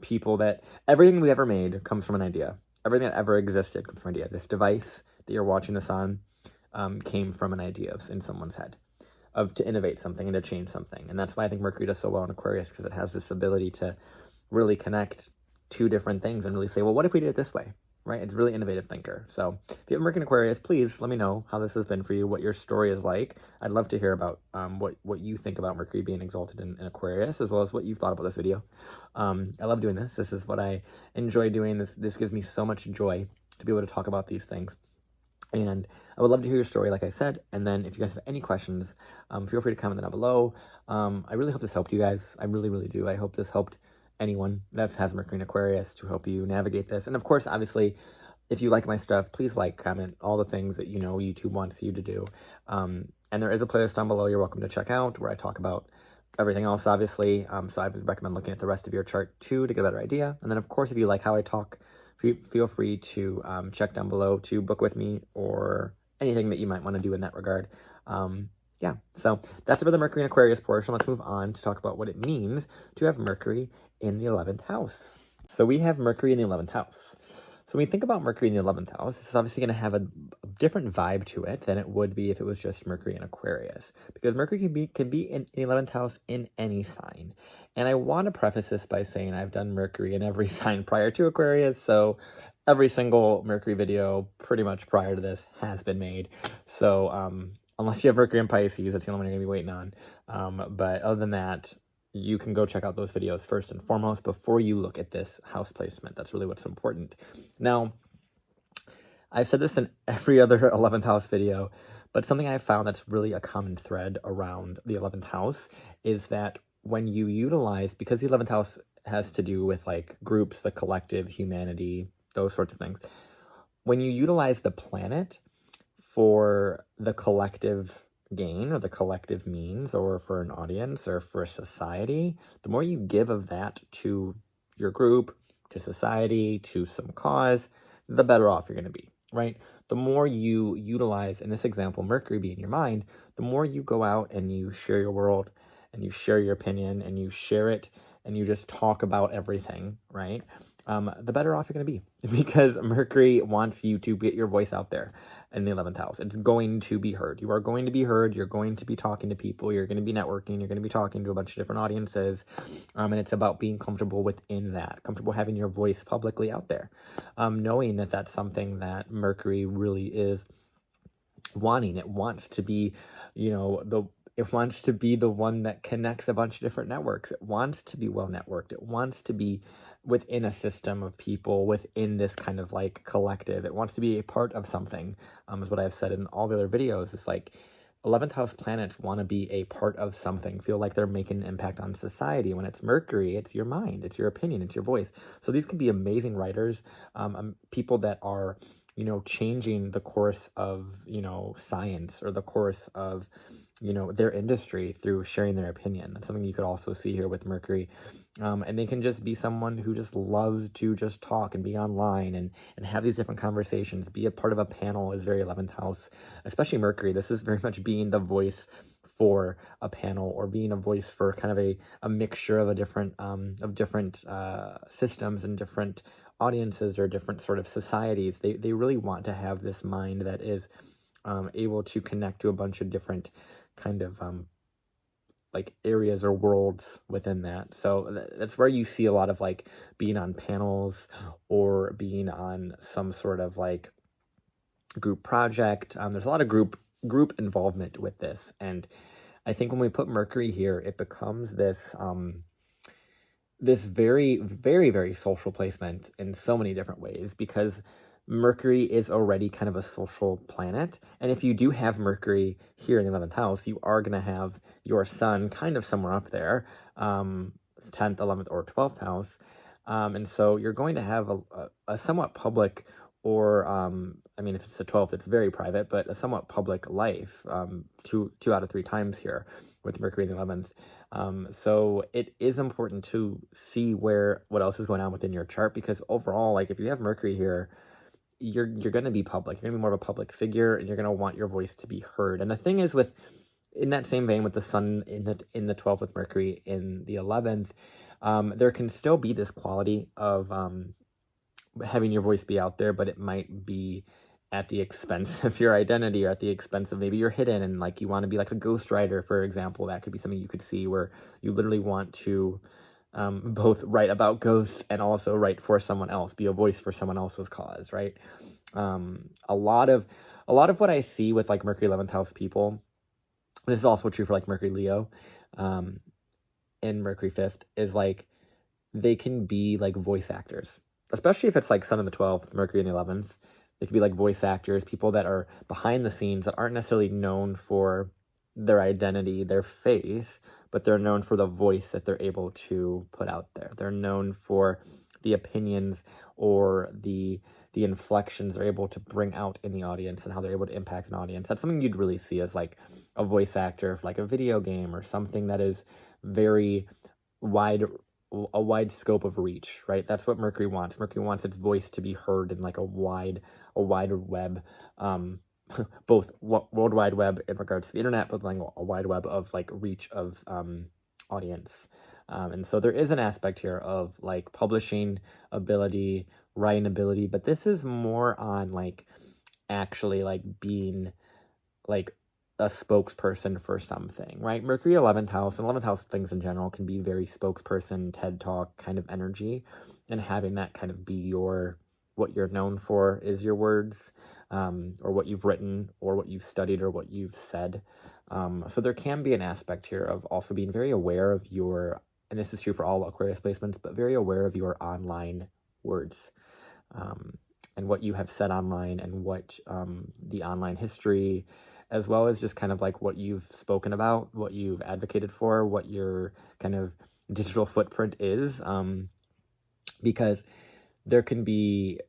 people that everything we ever made comes from an idea. Everything that ever existed comes from an idea. This device that you're watching this on came from an idea in someone's head to innovate something and to change something. And that's why I think Mercury does so well in Aquarius, because it has this ability to really connect two different things and really say, well, what if we did it this way? Right? It's a really innovative thinker. So if you have Mercury in Aquarius, please let me know how this has been for you, what your story is like. I'd love to hear about what you think about Mercury being exalted in Aquarius, as well as what you've thought about this video. I love doing this. This is what I enjoy doing. This gives me so much joy to be able to talk about these things. And I would love to hear your story, like I said. And then if you guys have any questions, feel free to comment down below. I really hope this helped you guys. I really, really do. I hope this helped anyone that has Mercury in Aquarius to help you navigate this. And of course, obviously, if you like my stuff, please like, comment, all the things that YouTube wants you to do. And there is a playlist down below you're welcome to check out where I talk about everything else, obviously. So I would recommend looking at the rest of your chart too to get a better idea. And then of course, if you like how I talk, feel free to check down below to book with me or anything that you might want to do in that regard. Yeah, so that's it for the Mercury in Aquarius portion. Let's move on to talk about what it means to have Mercury in the 11th house. So we have Mercury in the 11th house. So when we think about Mercury in the 11th house, it's obviously going to have a different vibe to it than it would be if it was just Mercury in Aquarius, because Mercury can be in the 11th house in any sign. And I want to preface this by saying I've done Mercury in every sign prior to Aquarius, so every single Mercury video pretty much prior to this has been made. So unless you have Mercury in Pisces, that's the only one you're going to be waiting on. But other than that, you can go check out those videos first and foremost before you look at this house placement. That's really what's important. Now, I've said this in every other 11th house video, but something I've found that's really a common thread around the 11th house is that when you utilize, because the 11th house has to do with like groups, the collective, humanity, those sorts of things. When you utilize the planet for the collective gain or the collective means, or for an audience or for a society, the more you give of that to your group, to society, to some cause, the better off you're going to be, right? The more you utilize, in this example, Mercury being your mind, the more you go out and you share your world and you share your opinion and you share it and you just talk about everything, right? The better off you're going to be, because Mercury wants you to get your voice out there in the 11th house. It's going to be heard. You are going to be heard. You're going to be talking to people. You're going to be networking. You're going to be talking to a bunch of different audiences. And it's about being comfortable within that, comfortable having your voice publicly out there, knowing that that's something that Mercury really is wanting. It wants to be, it wants to be the one that connects a bunch of different networks. It wants to be well networked. It wants to be within a system of people, within this kind of like collective. It wants to be a part of something, is what I've said in all the other videos. It's like 11th house planets want to be a part of something, feel like they're making an impact on society. When it's Mercury, it's your mind, it's your opinion, it's your voice. So these can be amazing writers, people that are, changing the course of, science, or the course of, their industry through sharing their opinion. That's something you could also see here with Mercury. And they can just be someone who just loves to just talk and be online and have these different conversations. Be a part of a panel is very 11th house, especially Mercury. This is very much being the voice for a panel, or being a voice for kind of a mixture of different systems and different audiences or different sort of societies. They really want to have this mind that is able to connect to a bunch of different kind of like areas or worlds within that. So that's where you see a lot of like being on panels or being on some sort of like group project. There's a lot of group involvement with this, and I think when we put Mercury here, it becomes this this very, very, very social placement in so many different ways, because Mercury is already kind of a social planet. And if you do have Mercury here in the 11th house, you are going to have your sun kind of somewhere up there, 10th, 11th, or 12th house. And so you're going to have a somewhat public, or, I mean, if it's the 12th, it's very private, but a somewhat public life, two out of 3 times here with Mercury in the 11th. So it is important to see what else is going on within your chart, because overall, like if you have Mercury here, you're going to be public. You're going to be more of a public figure, and you're going to want your voice to be heard. And the thing is, in that same vein, with the sun in the 12th with Mercury in the 11th, there can still be this quality of having your voice be out there, but it might be at the expense of your identity, or at the expense of maybe you're hidden and like you want to be like a ghostwriter, for example. That could be something you could see, where you literally want to both write about ghosts and also write for someone else, be a voice for someone else's cause, right? A lot of what I see with like Mercury 11th house people, this is also true for like Mercury Leo, and Mercury 5th, is like they can be like voice actors, especially if it's like Sun in the 12th, Mercury in the 11th. They could be like voice actors, people that are behind the scenes that aren't necessarily known for their identity, their face, but they're known for the voice that they're able to put out there. They're known for the opinions or the inflections they're able to bring out in the audience, and how they're able to impact an audience. That's something you'd really see as like a voice actor for like a video game, or something that is very a wide scope of reach, right? That's what Mercury wants. Mercury wants its voice to be heard in like a wide web, both World Wide Web in regards to the internet, but like a wide web of like reach of audience. And so there is an aspect here of like publishing ability, writing ability, but this is more on like actually like being like a spokesperson for something, right? Mercury 11th house, and 11th house things in general can be very spokesperson, TED Talk kind of energy, and having that kind of be what you're known for is your words, or what you've written, or what you've studied, or what you've said. So there can be an aspect here of also being very aware of and this is true for all Aquarius placements, but very aware of your online words, and what you have said online, and what the online history, as well as just kind of like what you've spoken about, what you've advocated for, what your kind of digital footprint is, because there can be,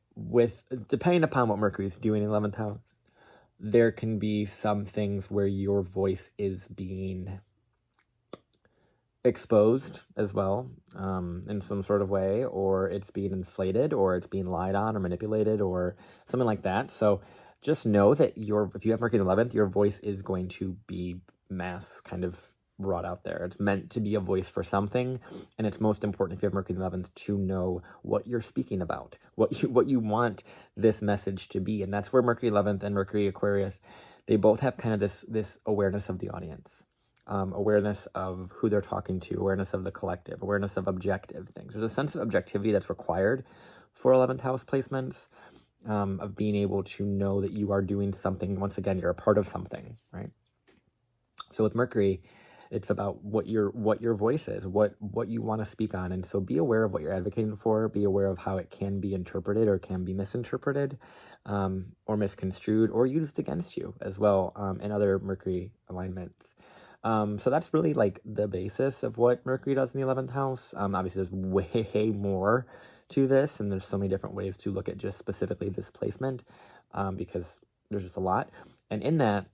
depending upon what Mercury is doing in 11th house, there can be some things where your voice is being exposed as well, in some sort of way, or it's being inflated, or it's being lied on or manipulated, or something like that. So just know that if you have Mercury in the 11th, your voice is going to be mass kind of brought out there. It's meant to be a voice for something, and it's most important if you have Mercury in the 11th to know what you're speaking about, what you want this message to be. And that's where Mercury 11th and Mercury Aquarius, they both have kind of this awareness of the audience. Awareness of who they're talking to, awareness of the collective, awareness of objective things. There's a sense of objectivity that's required for 11th house placements, of being able to know that you are doing something. Once again, you're a part of something, right? So with Mercury, it's about what your voice is, what you want to speak on. And so be aware of what you're advocating for, be aware of how it can be interpreted or can be misinterpreted, or misconstrued, or used against you as well, in other Mercury alignments. So that's really like the basis of what Mercury does in the 11th house. Obviously there's way more to this, and there's so many different ways to look at just specifically this placement, because there's just a lot. And in that,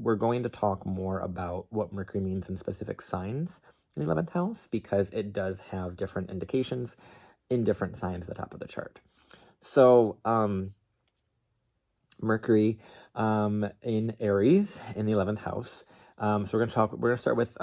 we're going to talk more about what Mercury means in specific signs in the 11th house, because it does have different indications in different signs at the top of the chart. So Mercury in Aries in the 11th house. So we're going to start with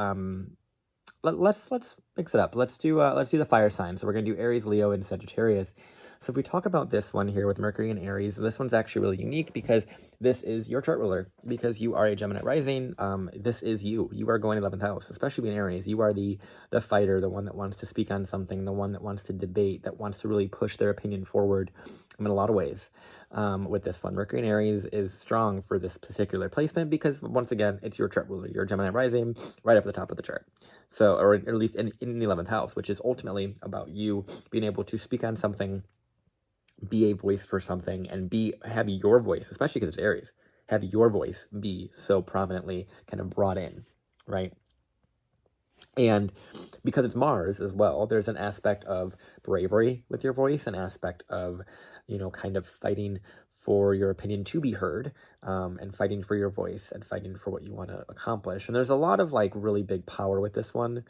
let's mix it up. Let's do the fire signs. So we're going to do Aries, Leo, and Sagittarius. So if we talk about this one here with Mercury and Aries, this one's actually really unique because this is your chart ruler, because you are a Gemini rising. This is you. You are going 11th house, especially being Aries. You are the fighter, the one that wants to speak on something, the one that wants to debate, that wants to really push their opinion forward in a lot of ways. With this one, Mercury and Aries is strong for this particular placement because, once again, it's your chart ruler. You're a Gemini rising right up at the top of the chart. So, or at least in the 11th house, which is ultimately about you being able to speak on something, be a voice for something, and have your voice, especially because it's Aries, have your voice be so prominently kind of brought in, right? And because it's Mars as well, there's an aspect of bravery with your voice, an aspect of, kind of fighting for your opinion to be heard, and fighting for your voice and fighting for what you want to accomplish. And there's a lot of really big power with this one.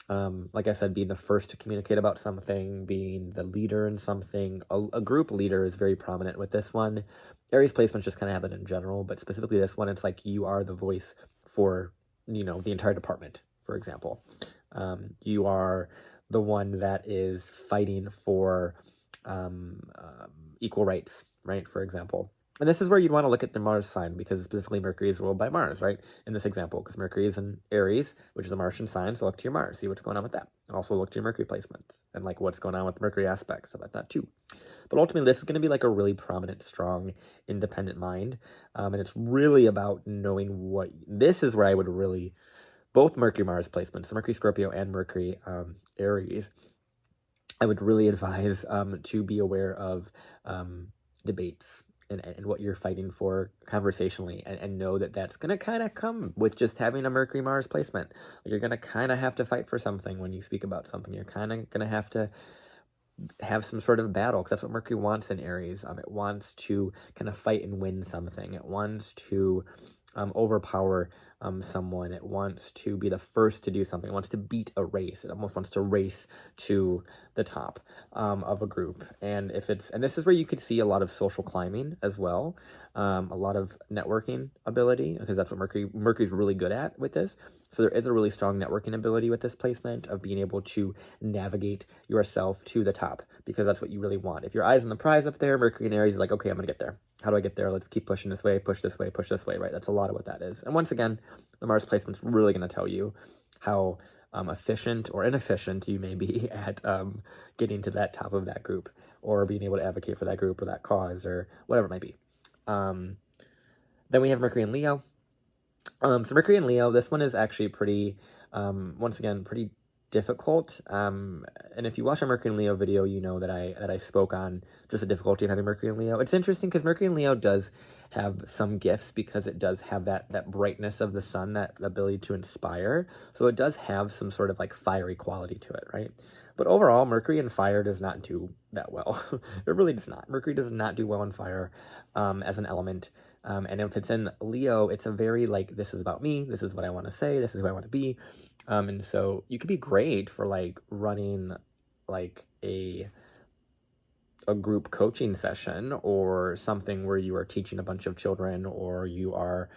Like I said, being the first to communicate about something, being the leader in something. A group leader is very prominent with this one. Aries placements just kind of have it in general, but specifically this one, it's like you are the voice for, the entire department, for example. You are the one that is fighting for equal rights, right, for example. And this is where you'd want to look at the Mars sign, because specifically Mercury is ruled by Mars, right, in this example, because Mercury is in Aries, which is a Martian sign, so look to your Mars, see what's going on with that. And also look to your Mercury placements, and what's going on with Mercury aspects, stuff like that too. But ultimately, this is going to be a really prominent, strong, independent mind, and it's really about knowing what, this is where I would really, both Mercury-Mars placements, so Mercury Scorpio and Mercury Aries, I would really advise to be aware of debates and what you're fighting for conversationally, and know that that's going to kind of come with just having a Mercury-Mars placement. You're going to kind of have to fight for something when you speak about something. You're kind of going to have some sort of battle, because that's what Mercury wants in Aries. It wants to kind of fight and win something. It wants to overpower someone. It wants to be the first to do something. It wants to beat a race. It almost wants to race to the top of a group. And this is where you could see a lot of social climbing as well, a lot of networking ability, because that's what Mercury's really good at with this. So there is a really strong networking ability with this placement of being able to navigate yourself to the top, because that's what you really want. If your eye's on the prize up there, Mercury and Aries is like, okay, I'm going to get there. How do I get there? Let's keep pushing this way, push this way, push this way, right? That's a lot of what that is. And once again, the Mars placement's really going to tell you how efficient or inefficient you may be at getting to that top of that group, or being able to advocate for that group or that cause or whatever it might be. Then we have Mercury and Leo. So Mercury and Leo, this one is actually pretty, once again, pretty difficult. And if you watch our Mercury and Leo video, you know that I spoke on just the difficulty of having Mercury and Leo. It's interesting because Mercury and Leo does have some gifts, because it does have that brightness of the sun, that ability to inspire. So it does have some sort of fiery quality to it, right? But overall, Mercury and fire does not do that well. It really does not. Mercury does not do well in fire as an element. And if it's in Leo, it's a very this is about me, this is what I want to say, this is who I want to be. And so you could be great for running a group coaching session or something where you are teaching a bunch of children, or you are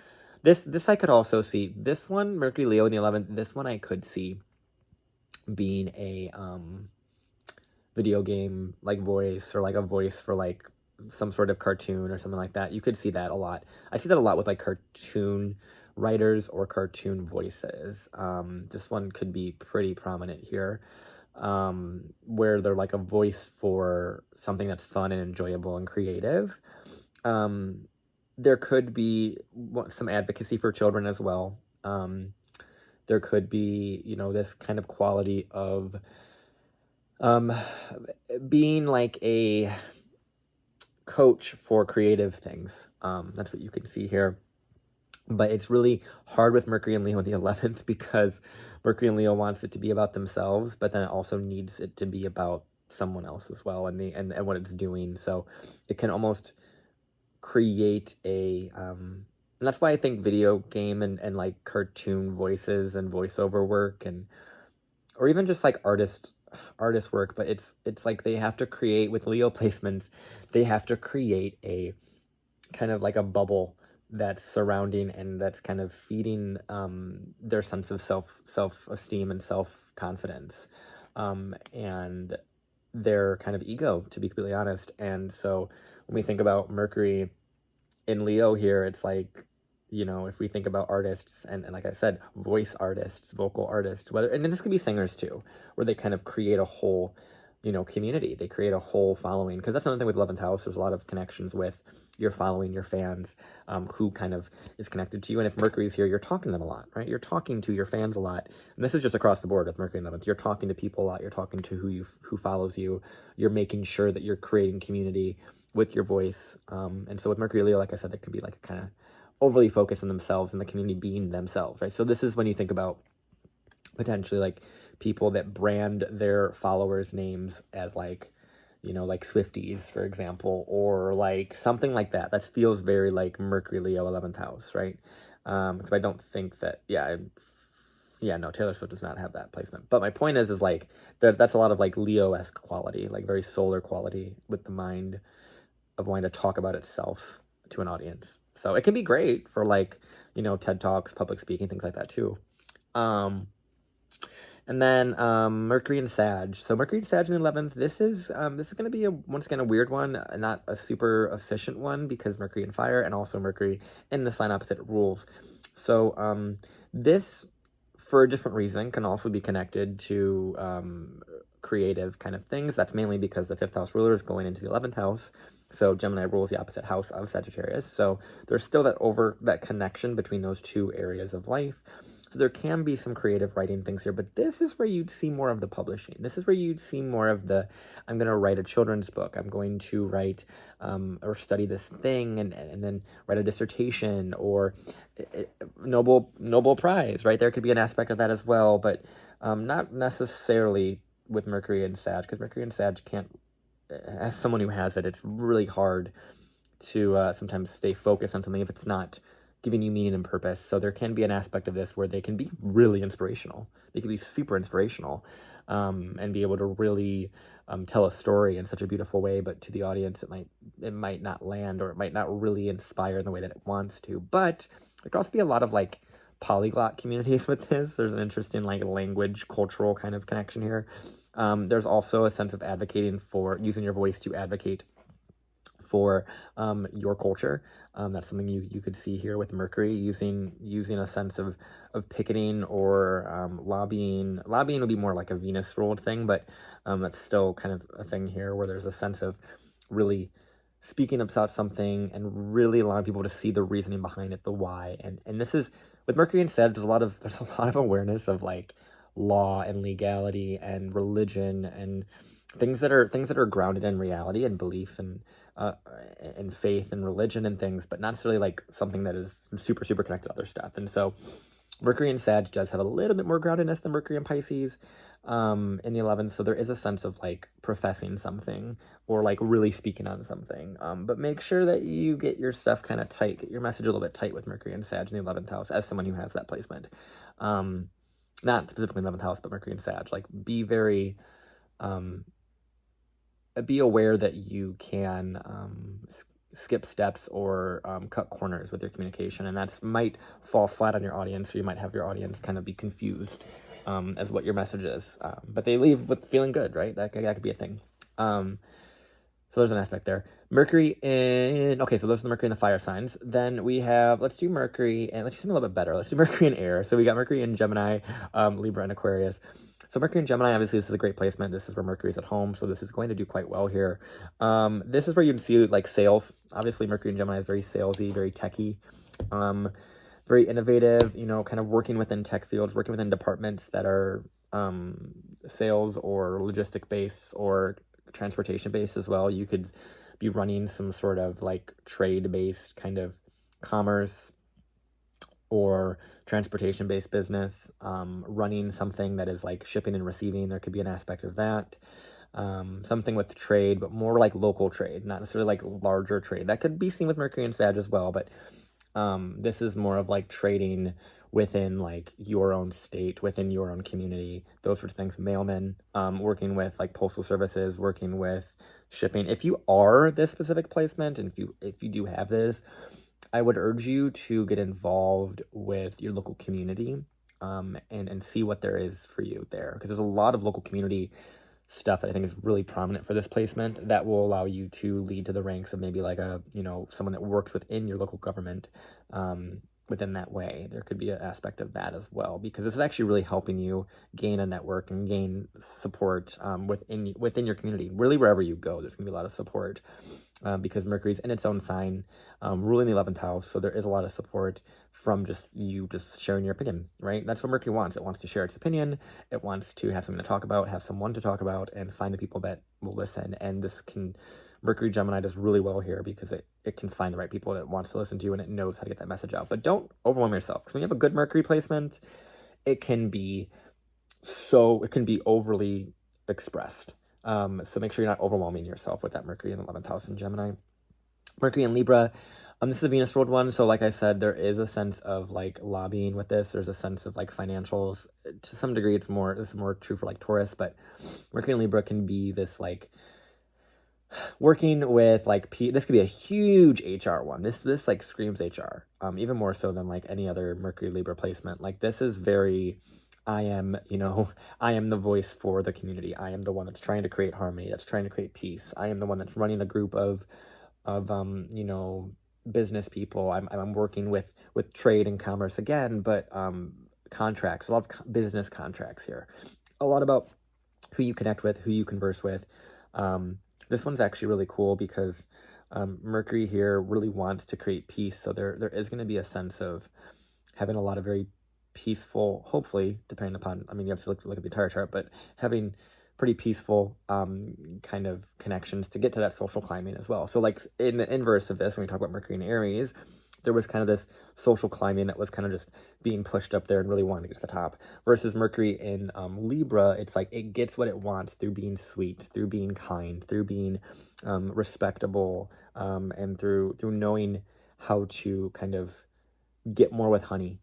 this I could also see. This one, Mercury Leo in the 11th, this one I could see being a video game voice, or a voice for some sort of cartoon or something like that. You could see that a lot. I see that a lot with cartoon writers or cartoon voices. This one could be pretty prominent here, where they're a voice for something that's fun and enjoyable and creative. There could be some advocacy for children as well. There could be, this kind of quality of being a coach for creative things. That's what you can see here. But it's really hard with Mercury and Leo in the 11th, because Mercury and Leo wants it to be about themselves, but then it also needs it to be about someone else as well, and what it's doing. So it can almost create a And that's why I think video game and like cartoon voices and voiceover work or even just like artist work, but it's like they have to create with Leo placements, they have to create a kind of like a bubble that's surrounding and that's kind of feeding their sense of self-esteem and self-confidence, and their kind of ego, to be completely honest. And so when we think about Mercury in Leo here, it's like, if we think about artists and like I said, voice artists, vocal artists, and then this could be singers too, where they kind of create a whole, community. They create a whole following, because that's another thing with 11th house. There's a lot of connections with your following, your fans, who kind of is connected to you. And if Mercury's here, you're talking to them a lot, right? You're talking to your fans a lot. And this is just across the board with Mercury in 11th. You're talking to people a lot. You're talking to who follows you. You're making sure that you're creating community with your voice. And so with Mercury Leo, like I said, that could be like a kind of overly focused on themselves and the community being themselves, right? So this is when you think about potentially like people that brand their followers' names as like, like Swifties, for example, or like something like that. That feels very like Mercury Leo 11th house, right? Because I don't think that, no, Taylor Swift does not have that placement. But my point is like, that's a lot of like Leo-esque quality, like very solar quality with the mind of wanting to talk about itself to an audience. So it can be great for like, TED Talks, public speaking, things like that too. And then Mercury and Sag. So Mercury and Sag in the 11th, this is going to be once again a weird one, not a super efficient one, because Mercury in fire and also Mercury in the sign opposite rules. So this, for a different reason, can also be connected to creative kind of things. That's mainly because the 5th house ruler is going into the 11th house. So Gemini rules the opposite house of Sagittarius. So there's still that connection between those two areas of life. So there can be some creative writing things here, but this is where you'd see more of the publishing. This is where you'd see more of I'm going to write a children's book. I'm going to write or study this thing and then write a dissertation or Nobel Prize, right? There could be an aspect of that as well, but not necessarily with Mercury and Sag, because Mercury and Sag can't, as someone who has it, it's really hard to sometimes stay focused on something if it's not giving you meaning and purpose. So there can be an aspect of this where they can be really inspirational. They can be super inspirational, and be able to really tell a story in such a beautiful way, but to the audience it might not land, or it might not really inspire in the way that it wants to. But there could also be a lot of like polyglot communities with this. There's an interesting like language, cultural kind of connection here. There's also a sense of advocating for using your voice to advocate for your culture. That's something you could see here with Mercury, using a sense of picketing or lobbying. Lobbying would be more like a Venus ruled thing, but that's still kind of a thing here where there's a sense of really speaking about something and really allowing people to see the reasoning behind it, the why. And this is with Mercury and Sag, there's a lot of awareness of like law and legality and religion and things that are grounded in reality and belief and faith and religion and things, but not necessarily like something that is super, super connected to other stuff. And so Mercury and Sag does have a little bit more groundedness than Mercury and Pisces in the 11th. So there is a sense of like professing something or like really speaking on something. But make sure that you get your stuff kind of tight, get your message a little bit tight with Mercury and Sag in the 11th house as someone who has that placement. Not specifically 11th house, but Mercury and Sag. Like be very... be aware that you can skip steps or cut corners with your communication, and that might fall flat on your audience, or you might have your audience kind of be confused as what your message is. But they leave with feeling good, right? That could be a thing. So there's an aspect there. Mercury so those are the Mercury in the fire signs. Then we have, let's do Mercury, and let's do something a little bit better. Let's do Mercury in air. So we got Mercury in Gemini, Libra, and Aquarius. So Mercury in Gemini, obviously this is a great placement. This is where Mercury's at home, so this is going to do quite well here. This is where you'd see like sales. Obviously Mercury in Gemini is very salesy, very techy, very innovative, kind of working within tech fields, working within departments that are sales or logistic based or transportation based as well. You could be running some sort of like trade based kind of commerce or transportation based business, running something that is like shipping and receiving. There could be an aspect of that. Something with trade, but more like local trade, not necessarily like larger trade. That could be seen with Mercury and Sag as well, but This is more of like trading within like your own state, within your own community, those sorts of things. Mailmen, working with like postal services, working with shipping. If you are this specific placement, and if you do have this, I would urge you to get involved with your local community, and see what there is for you there, because there's a lot of local community stuff that I think is really prominent for this placement that will allow you to lead to the ranks of maybe like a, someone that works within your local government, within that way. There could be an aspect of that as well, because this is actually really helping you gain a network and gain support, within your community. Really, wherever you go, there's gonna be a lot of support, because Mercury's in its own sign, ruling the 11th house. So there is a lot of support from just you just sharing your opinion, right? That's what Mercury wants. It wants to share its opinion. It wants to have something to talk about, have someone to talk about, and find the people that will listen. And Mercury Gemini does really well here, because it can find the right people that it wants to listen to, and it knows how to get that message out. But don't overwhelm yourself, because when you have a good Mercury placement, it can be overly expressed. So make sure you're not overwhelming yourself with that Mercury in the 11th house in Gemini. Mercury in Libra, this is a Venus ruled one. So like I said, there is a sense of like lobbying with this. There's a sense of like financials. To some degree, this is more true for like Taurus, but Mercury in Libra can be this like working with like this could be a huge HR one. This like screams HR, even more so than like any other Mercury Libra placement. Like this is very, I am the voice for the community. I am the one that's trying to create harmony, that's trying to create peace. I am the one that's running a group of business people. I'm working with trade and commerce again, but contracts, a lot of business contracts here. A lot about who you connect with, who you converse with. This one's actually really cool because Mercury here really wants to create peace. So there is going to be a sense of having a lot of very peaceful, hopefully, depending upon, you have to look at the entire chart, but having pretty peaceful kind of connections to get to that social climbing as well. So like in the inverse of this, when we talk about Mercury in Aries, there was kind of this social climbing that was kind of just being pushed up there and really wanting to get to the top. Versus Mercury in Libra, it's like it gets what it wants through being sweet, through being kind, through being respectable, and through knowing how to kind of get more with honey,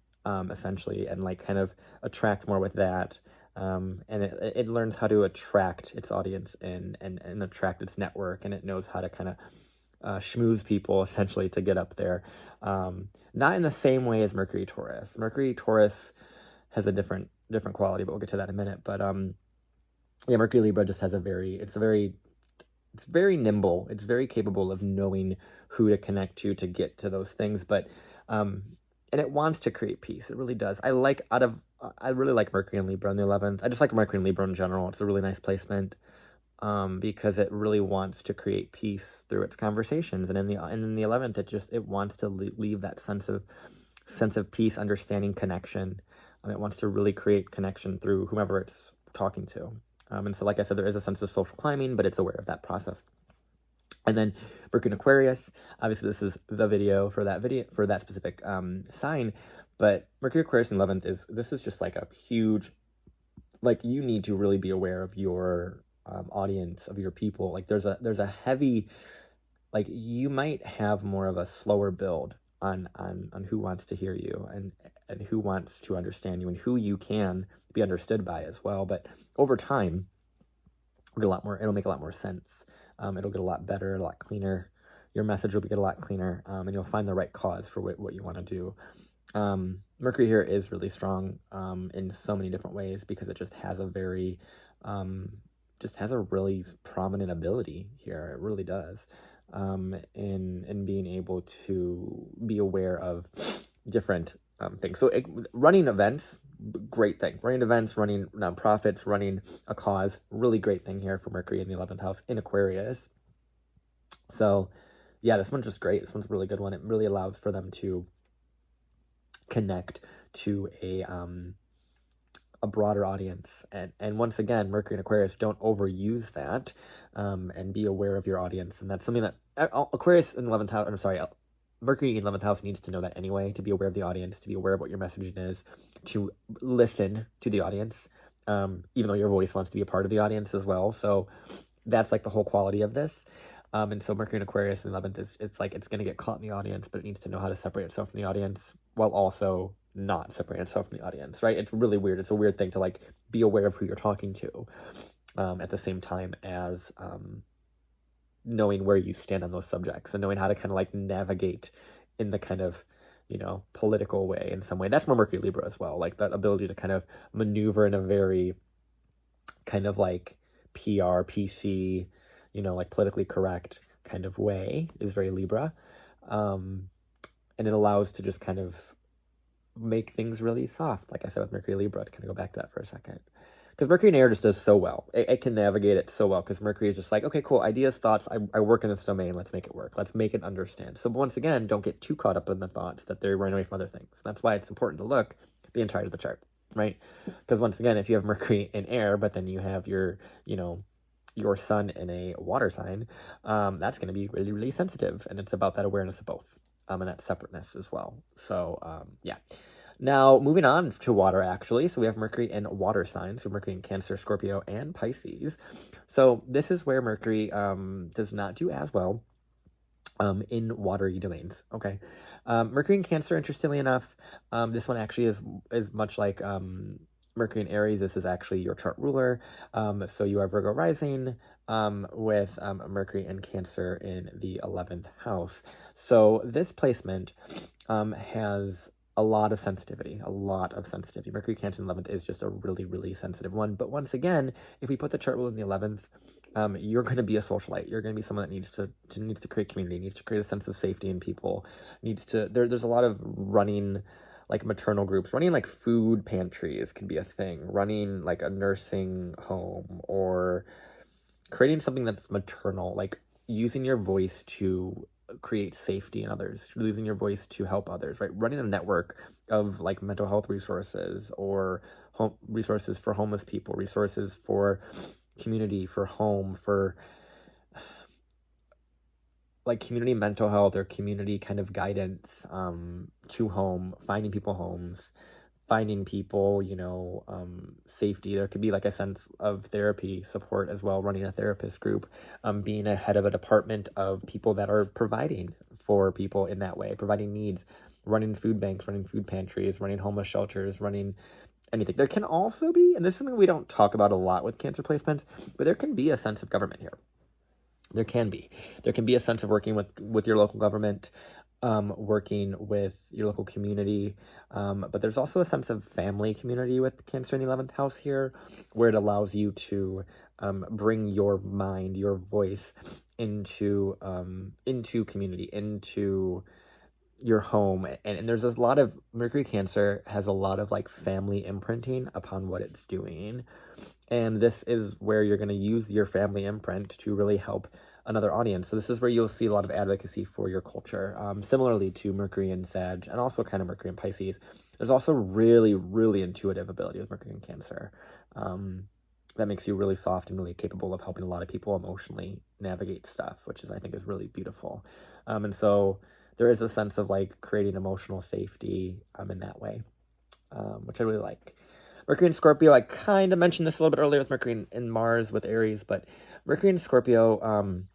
essentially, and like kind of attract more with that. And it learns how to attract its audience and attract its network, and it knows how to kind of schmooze people essentially to get up there. Not in the same way as Mercury Taurus. Mercury Taurus has a different quality, but we'll get to that in a minute. But yeah, Mercury Libra just has it's very nimble. It's very capable of knowing who to connect to get to those things. But and it wants to create peace. It really does. I really like Mercury and Libra in the 11th. I just like Mercury and Libra in general. It's a really nice placement. Because it really wants to create peace through its conversations, and in the 11th, it wants to leave that sense of peace, understanding, connection. It wants to really create connection through whomever it's talking to. And so, like I said, there is a sense of social climbing, but it's aware of that process. And then Mercury in Aquarius, obviously this is the video for that specific sign, but Mercury Aquarius in 11th is just like a huge, like you need to really be aware of your audience, of your people. Like there's a heavy, like you might have more of a slower build on who wants to hear you and who wants to understand you and who you can be understood by as well. But over time, it'll make a lot more sense. It'll get a lot better, a lot cleaner. Your message will get a lot cleaner, and you'll find the right cause for what you want to do. Mercury here is really strong in so many different ways, because it just has a very really prominent ability here. It really does, in being able to be aware of different things. So running events, great thing. Running events, running nonprofits, running a cause, really great thing here for Mercury in the 11th house in Aquarius. So yeah, this one's just great. This one's a really good one. It really allows for them to connect to a broader audience. And once again, Mercury and Aquarius, don't overuse that, and be aware of your audience. And that's something that Aquarius in the 11th house, Mercury in 11th house needs to know that anyway, to be aware of the audience, to be aware of what your messaging is, to listen to the audience, even though your voice wants to be a part of the audience as well. So that's like the whole quality of this. And so Mercury in Aquarius in the 11th it's like it's going to get caught in the audience, but it needs to know how to separate itself from the audience while also not separating itself from the audience, right? It's really weird. It's a weird thing to like be aware of who you're talking to at the same time as knowing where you stand on those subjects and knowing how to kind of like navigate in the kind of, you know, political way in some way. That's more Mercury Libra as well. Like that ability to kind of maneuver in a very kind of like PR, PC, you know, like politically correct kind of way is very Libra. And it allows to just kind of make things really soft. Like I said with Mercury Libra, to kind of go back to that for a second. Because Mercury in air just does so well. It can navigate it so well because Mercury is just like, okay, cool, ideas, thoughts, I work in this domain, let's make it work. Let's make it understand. So once again, don't get too caught up in the thoughts that they're running away from other things. That's why it's important to look at the entirety of the chart, right? Because once again, if you have Mercury in air, but then you have your, you know, your sun in a water sign, that's going to be really, really sensitive. And it's about that awareness of both and that separateness as well. So, yeah. Now, moving on to water, actually. So we have Mercury in water signs. So Mercury in Cancer, Scorpio, and Pisces. So this is where Mercury does not do as well in watery domains. Okay. Mercury in Cancer, interestingly enough, this one actually is much like Mercury in Aries. This is actually your chart ruler. So you are Virgo rising with Mercury in Cancer in the 11th house. So this placement has a lot of sensitivity. Mercury Cancer in the 11th is just a really, really sensitive one. But once again, if we put the chart rule in the 11th, you're going to be a socialite. You're going to be someone that needs to create community, needs to create a sense of safety in people, there's a lot of running like maternal groups, running like food pantries can be a thing, running like a nursing home or creating something that's maternal, like using your voice to create safety in others, using your voice to help others, right? Running a network of like mental health resources or resources for homeless people, resources for community, for home, for like community mental health or community kind of guidance to home, finding people homes, finding people, you know, safety. There could be like a sense of therapy support as well, running a therapist group, being a head of a department of people that are providing for people in that way, providing needs, running food banks, running food pantries, running homeless shelters, running anything. There can also be, and this is something we don't talk about a lot with Cancer placements, but there can be a sense of government here. There can be a sense of working with your local government, working with your local community, but there's also a sense of family community with Cancer in the 11th house here, where it allows you to bring your mind, your voice into community, into your home. And there's a lot of Mercury Cancer has a lot of like family imprinting upon what it's doing. And this is where you're going to use your family imprint to really help another audience. So this is where you'll see a lot of advocacy for your culture. Similarly to Mercury in Sag and also kind of Mercury in Pisces, there's also really, really intuitive ability with Mercury in Cancer. That makes you really soft and really capable of helping a lot of people emotionally navigate stuff, which I think is really beautiful. And so there is a sense of like creating emotional safety in that way, which I really like. Mercury in Scorpio, I kind of mentioned this a little bit earlier with Mercury in Mars with Aries, but Mercury in Scorpio,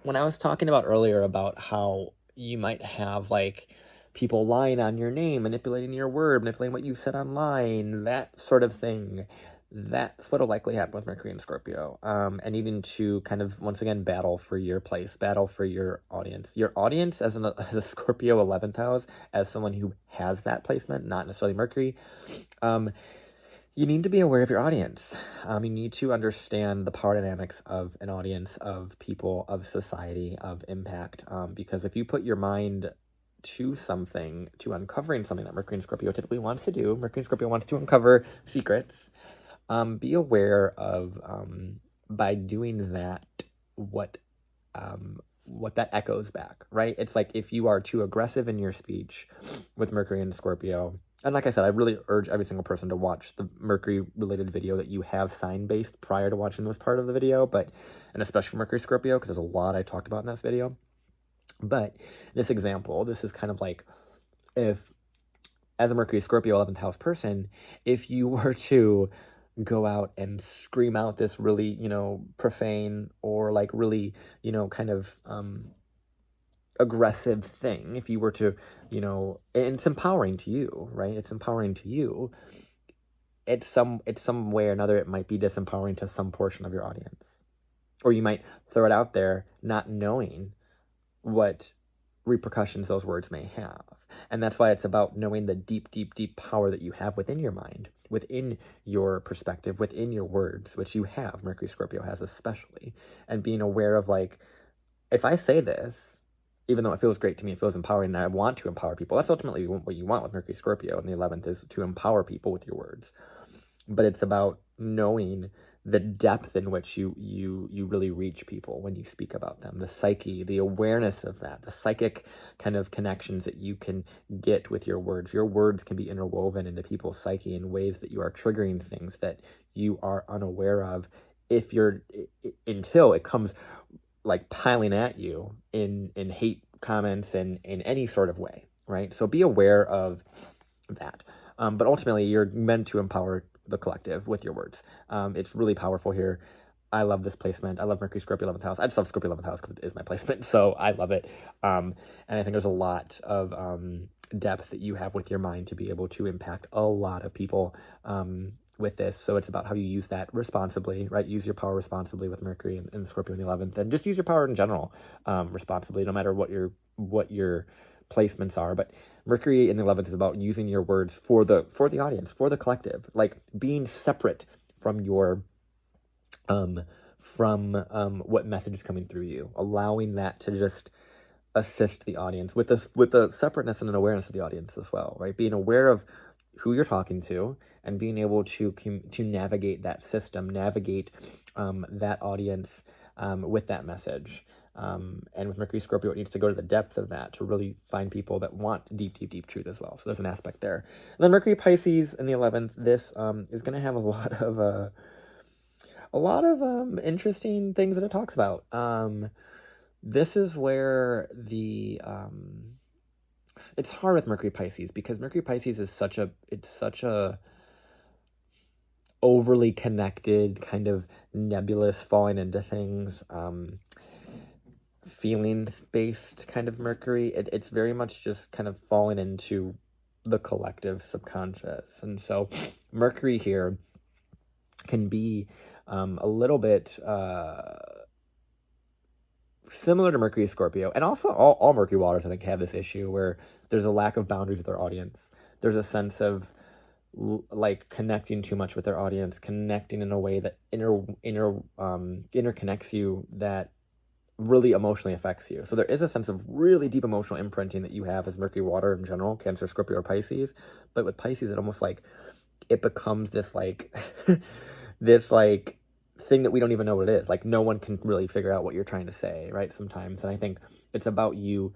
when I was talking about earlier about how you might have like people lying on your name, manipulating your word, manipulating what you said online, that sort of thing, that's what'll likely happen with Mercury in Scorpio. And needing to kind of, once again, battle for your place, battle for your audience. Your audience as a Scorpio 11th house, as someone who has that placement, not necessarily Mercury, you need to be aware of your audience. You need to understand the power dynamics of an audience, of people, of society, of impact. Because if you put your mind to something, to uncovering something that Mercury in Scorpio typically wants to do, Mercury in Scorpio wants to uncover secrets, be aware of, by doing that, what that echoes back, right? It's like if you are too aggressive in your speech with Mercury in Scorpio, and like I said, I really urge every single person to watch the Mercury-related video that you have sign-based prior to watching this part of the video, and especially Mercury Scorpio, because there's a lot I talked about in this video. But this example, this is kind of like if, as a Mercury Scorpio 11th house person, if you were to go out and scream out this really, you know, profane or like really, you know, kind of aggressive thing. If you were to, you know, and it's empowering to you, right? It's empowering to you. It's some way or another, it might be disempowering to some portion of your audience. Or you might throw it out there not knowing what repercussions those words may have. And that's why it's about knowing the deep, deep, deep power that you have within your mind, within your perspective, within your words, which you have, Mercury Scorpio has especially, and being aware of like, if I say this, even though it feels great to me, it feels empowering, and I want to empower people. That's ultimately what you want with Mercury Scorpio in the 11th, is to empower people with your words. But it's about knowing the depth in which you really reach people when you speak about them, the psyche, the awareness of that, the psychic kind of connections that you can get with your words. Your words can be interwoven into people's psyche in ways that you are triggering things that you are unaware of until it comes like piling at you in hate comments and in any sort of way, right? So be aware of that. But ultimately, you're meant to empower the collective with your words. It's really powerful here. I love this placement. I love Mercury Scorpio 11th house. I just love Scorpio 11th house because it is my placement, so I love it. And I think there's a lot of depth that you have with your mind to be able to impact a lot of people with this. So it's about how you use that responsibly, right? Use your power responsibly with Mercury and Scorpio in the 11th, and just use your power in general responsibly, no matter what your placements are. But Mercury in the 11th is about using your words for the audience, for the collective, like being separate from your what message is coming through you, allowing that to just assist the audience with the separateness and an awareness of the audience as well, right? Being aware of who you're talking to and being able to navigate that system, navigate that audience with that message. And with Mercury Scorpio, it needs to go to the depth of that to really find people that want deep, deep, deep truth as well. So there's an aspect there. And then Mercury Pisces in the 11th, this is going to have a lot of interesting things that it talks about. This is where it's hard with Mercury Pisces because Mercury Pisces is such a overly connected, kind of nebulous, falling into things, feeling-based kind of Mercury. It's very much just kind of falling into the collective subconscious. And so Mercury here can be a little bit similar to Mercury Scorpio, and also all Mercury waters, I think, have this issue where there's a lack of boundaries with their audience. There's a sense of like connecting too much with their audience, connecting in a way that interconnects you, that really emotionally affects you. So there is a sense of really deep emotional imprinting that you have as Mercury water in general, Cancer, Scorpio, or Pisces. But with Pisces, it almost like it becomes this like this like thing that we don't even know what it is. Like no one can really figure out what you're trying to say, right? Sometimes. And I think it's about you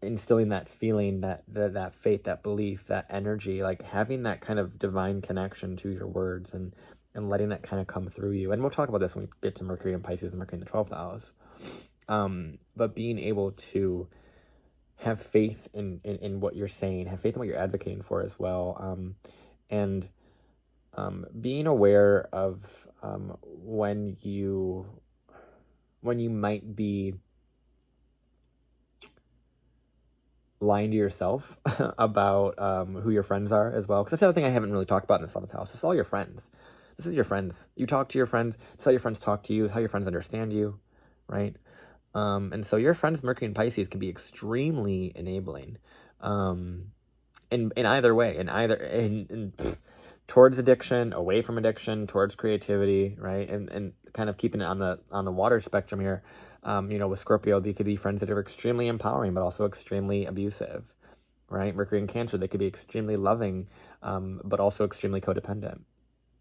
instilling that feeling, that faith, that belief, that energy, like having that kind of divine connection to your words and letting that kind of come through you. And we'll talk about this when we get to Mercury and Pisces and Mercury in the 12th house. But being able to have faith in what you're saying, have faith in what you're advocating for as well. And being aware of when you might be lying to yourself about who your friends are as well. Because that's the other thing I haven't really talked about in this 11th house. It's all your friends. This is your friends. You talk to your friends. It's how your friends talk to you. It's how your friends understand you, right? And so your friends, Mercury and Pisces, can be extremely enabling in either way, towards addiction, away from addiction, towards creativity, right? And kind of keeping it on the water spectrum here. With Scorpio, they could be friends that are extremely empowering, but also extremely abusive, right? Mercury and Cancer, they could be extremely loving, but also extremely codependent,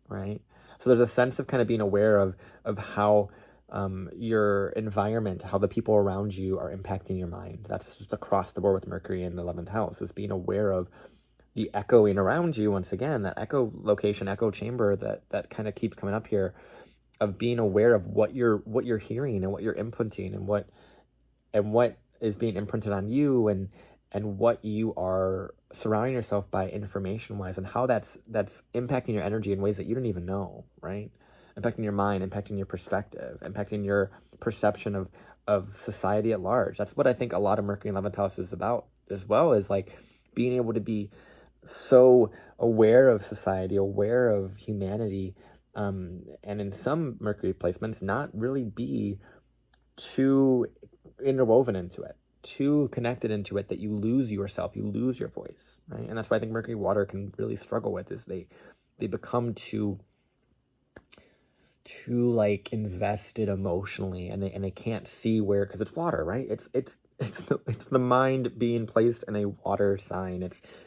right? So there's a sense of kind of being aware of how your environment, how the people around you are impacting your mind. That's just across the board with Mercury in the 11th house, is being aware of the echoing around you. Once again, that echo location, echo chamber that kind of keeps coming up here, of being aware of what you're hearing and what you're inputting and what is being imprinted on you, and and what you are surrounding yourself by information-wise, and how that's impacting your energy in ways that you don't even know, right? Impacting your mind, impacting your perspective, impacting your perception of society at large. That's what I think a lot of Mercury in 11th house is about as well, is like being able to be so aware of society, aware of humanity, and in some Mercury placements, not really be too interwoven into it, too connected into it, that you lose yourself, you lose your voice, right? And that's why I think Mercury water can really struggle with, is they become too like invested emotionally, and they can't see where, because it's water, right? It's the mind being placed in a water sign.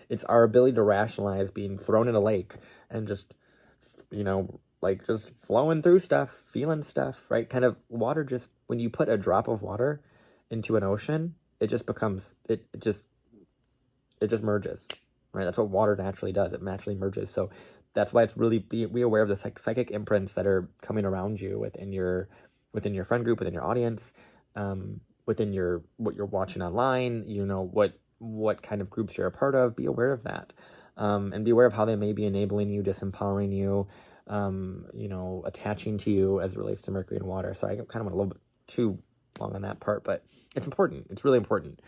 It's our ability to rationalize being thrown in a lake and just, like just flowing through stuff, feeling stuff, right? Kind of water, just when you put a drop of water into an ocean, it just becomes, it just merges, right? That's what water naturally does. It naturally merges. So that's why it's really be aware of the psychic imprints that are coming around you within your friend group, within your audience, within what you're watching online, what kind of groups you're a part of. Be aware of that, and be aware of how they may be enabling you, disempowering you, attaching to you as it relates to Mercury and water. So I kind of went a little bit too long on that part, but it's important. It's really important.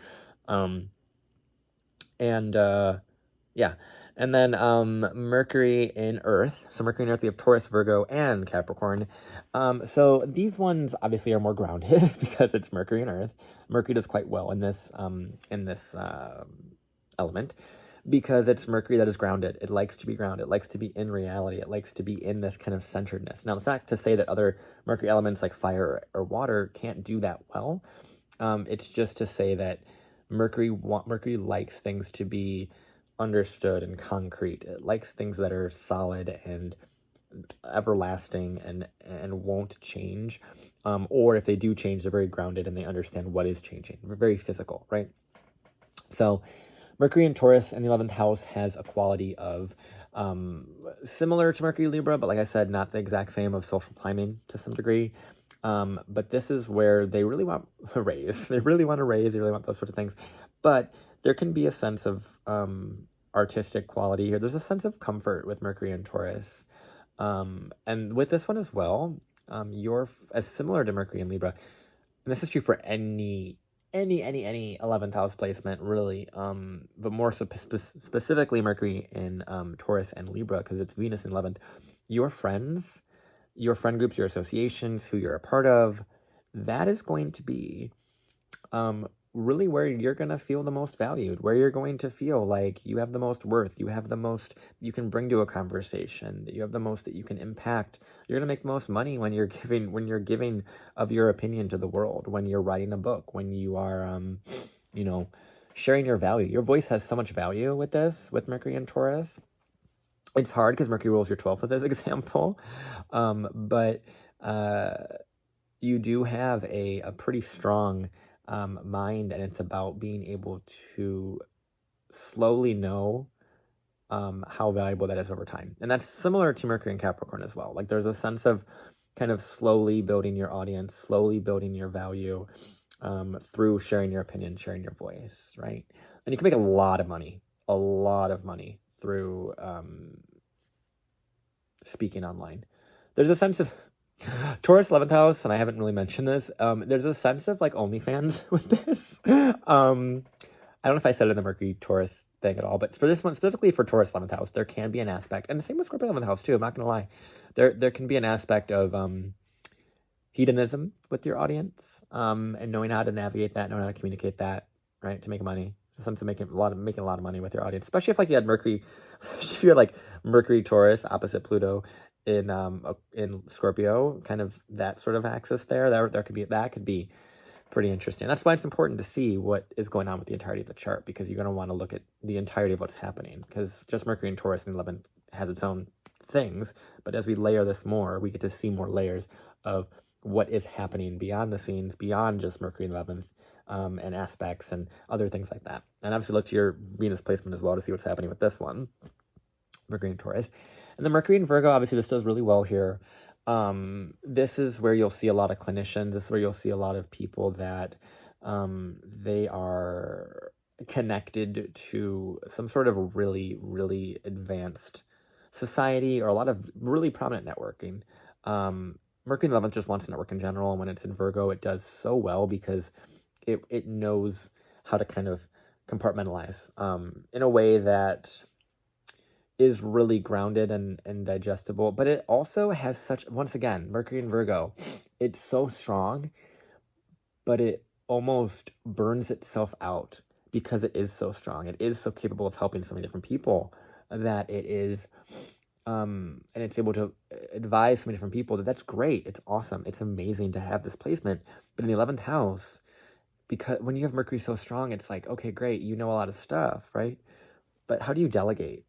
And then Mercury in Earth. So Mercury in Earth, we have Taurus, Virgo, and Capricorn. So these ones obviously are more grounded because it's Mercury in Earth. Mercury does quite well in this element, because it's Mercury that is grounded. It likes to be grounded. It likes to be in reality. It likes to be in this kind of centeredness. Now, it's not to say that other Mercury elements like fire or water can't do that well. It's just to say that Mercury likes things to be understood and concrete. It likes things that are solid and everlasting and won't change. Or if they do change, they're very grounded and they understand what is changing. We're very physical, right? So Mercury in Taurus in the 11th house has a quality of similar to Mercury Libra, but like I said, not the exact same, of social climbing to some degree. But this is where they really want to raise. They really want to raise. They really want those sorts of things. But there can be a sense of artistic quality here. There's a sense of comfort with Mercury and Taurus. And with this one as well, you're as similar to Mercury and Libra. And this is true for any 11th house placement, really. But more specifically Mercury in Taurus and Libra, because it's Venus in 11th. Your friends, your friend groups, your associations, who you're a part of, that is going to be really where you're going to feel the most valued, where you're going to feel like you have the most worth, you have the most you can bring to a conversation, that you have the most that you can impact. You're going to make the most money when you're giving of your opinion to the world, when you're writing a book, when you are, sharing your value. Your voice has so much value with Mercury and Taurus. It's hard because Mercury rules your 12th with this example. But you do have a pretty strong mind, and it's about being able to slowly know how valuable that is over time. And that's similar to Mercury and Capricorn as well. Like there's a sense of kind of slowly building your audience, slowly building your value through sharing your opinion, sharing your voice, right? And you can make a lot of money through speaking online. There's a sense of Taurus 11th house, and I haven't really mentioned this. There's a sense of like OnlyFans with this. I don't know if I said it in the Mercury Taurus thing at all, but for this one, specifically for Taurus 11th house, there can be an aspect, and the same with Scorpio 11th house too, I'm not going to lie. There can be an aspect of hedonism with your audience, and knowing how to navigate that, knowing how to communicate that, right, to make money. A sense of making a lot of money with your audience, especially if like you had Mercury, if you had like Mercury Taurus opposite Pluto in Scorpio, kind of that sort of axis there. That could be pretty interesting. That's why it's important to see what is going on with the entirety of the chart, because you're going to want to look at the entirety of what's happening, because just Mercury and Taurus in the 11th has its own things, but as we layer this more, we get to see more layers of what is happening beyond the scenes, beyond just Mercury in the 11th, and aspects and other things like that. And obviously look to your Venus placement as well to see what's happening with this one, Mercury and Taurus. And the Mercury in Virgo, obviously this does really well here. This is where you'll see a lot of clinicians. This is where you'll see a lot of people that they are connected to some sort of really, really advanced society or a lot of really prominent networking. Mercury in the 11th just wants to network in general, and when it's in Virgo, it does so well because it knows how to kind of compartmentalize in a way that is really grounded and digestible, but it also has such, once again, Mercury in Virgo, it's so strong, but it almost burns itself out because it is so strong. It is so capable of helping so many different people that it is, and it's able to advise so many different people that's great. It's awesome. It's amazing to have this placement. But in the 11th house, because when you have Mercury so strong, it's like, okay, great. You know a lot of stuff, right? But how do you delegate?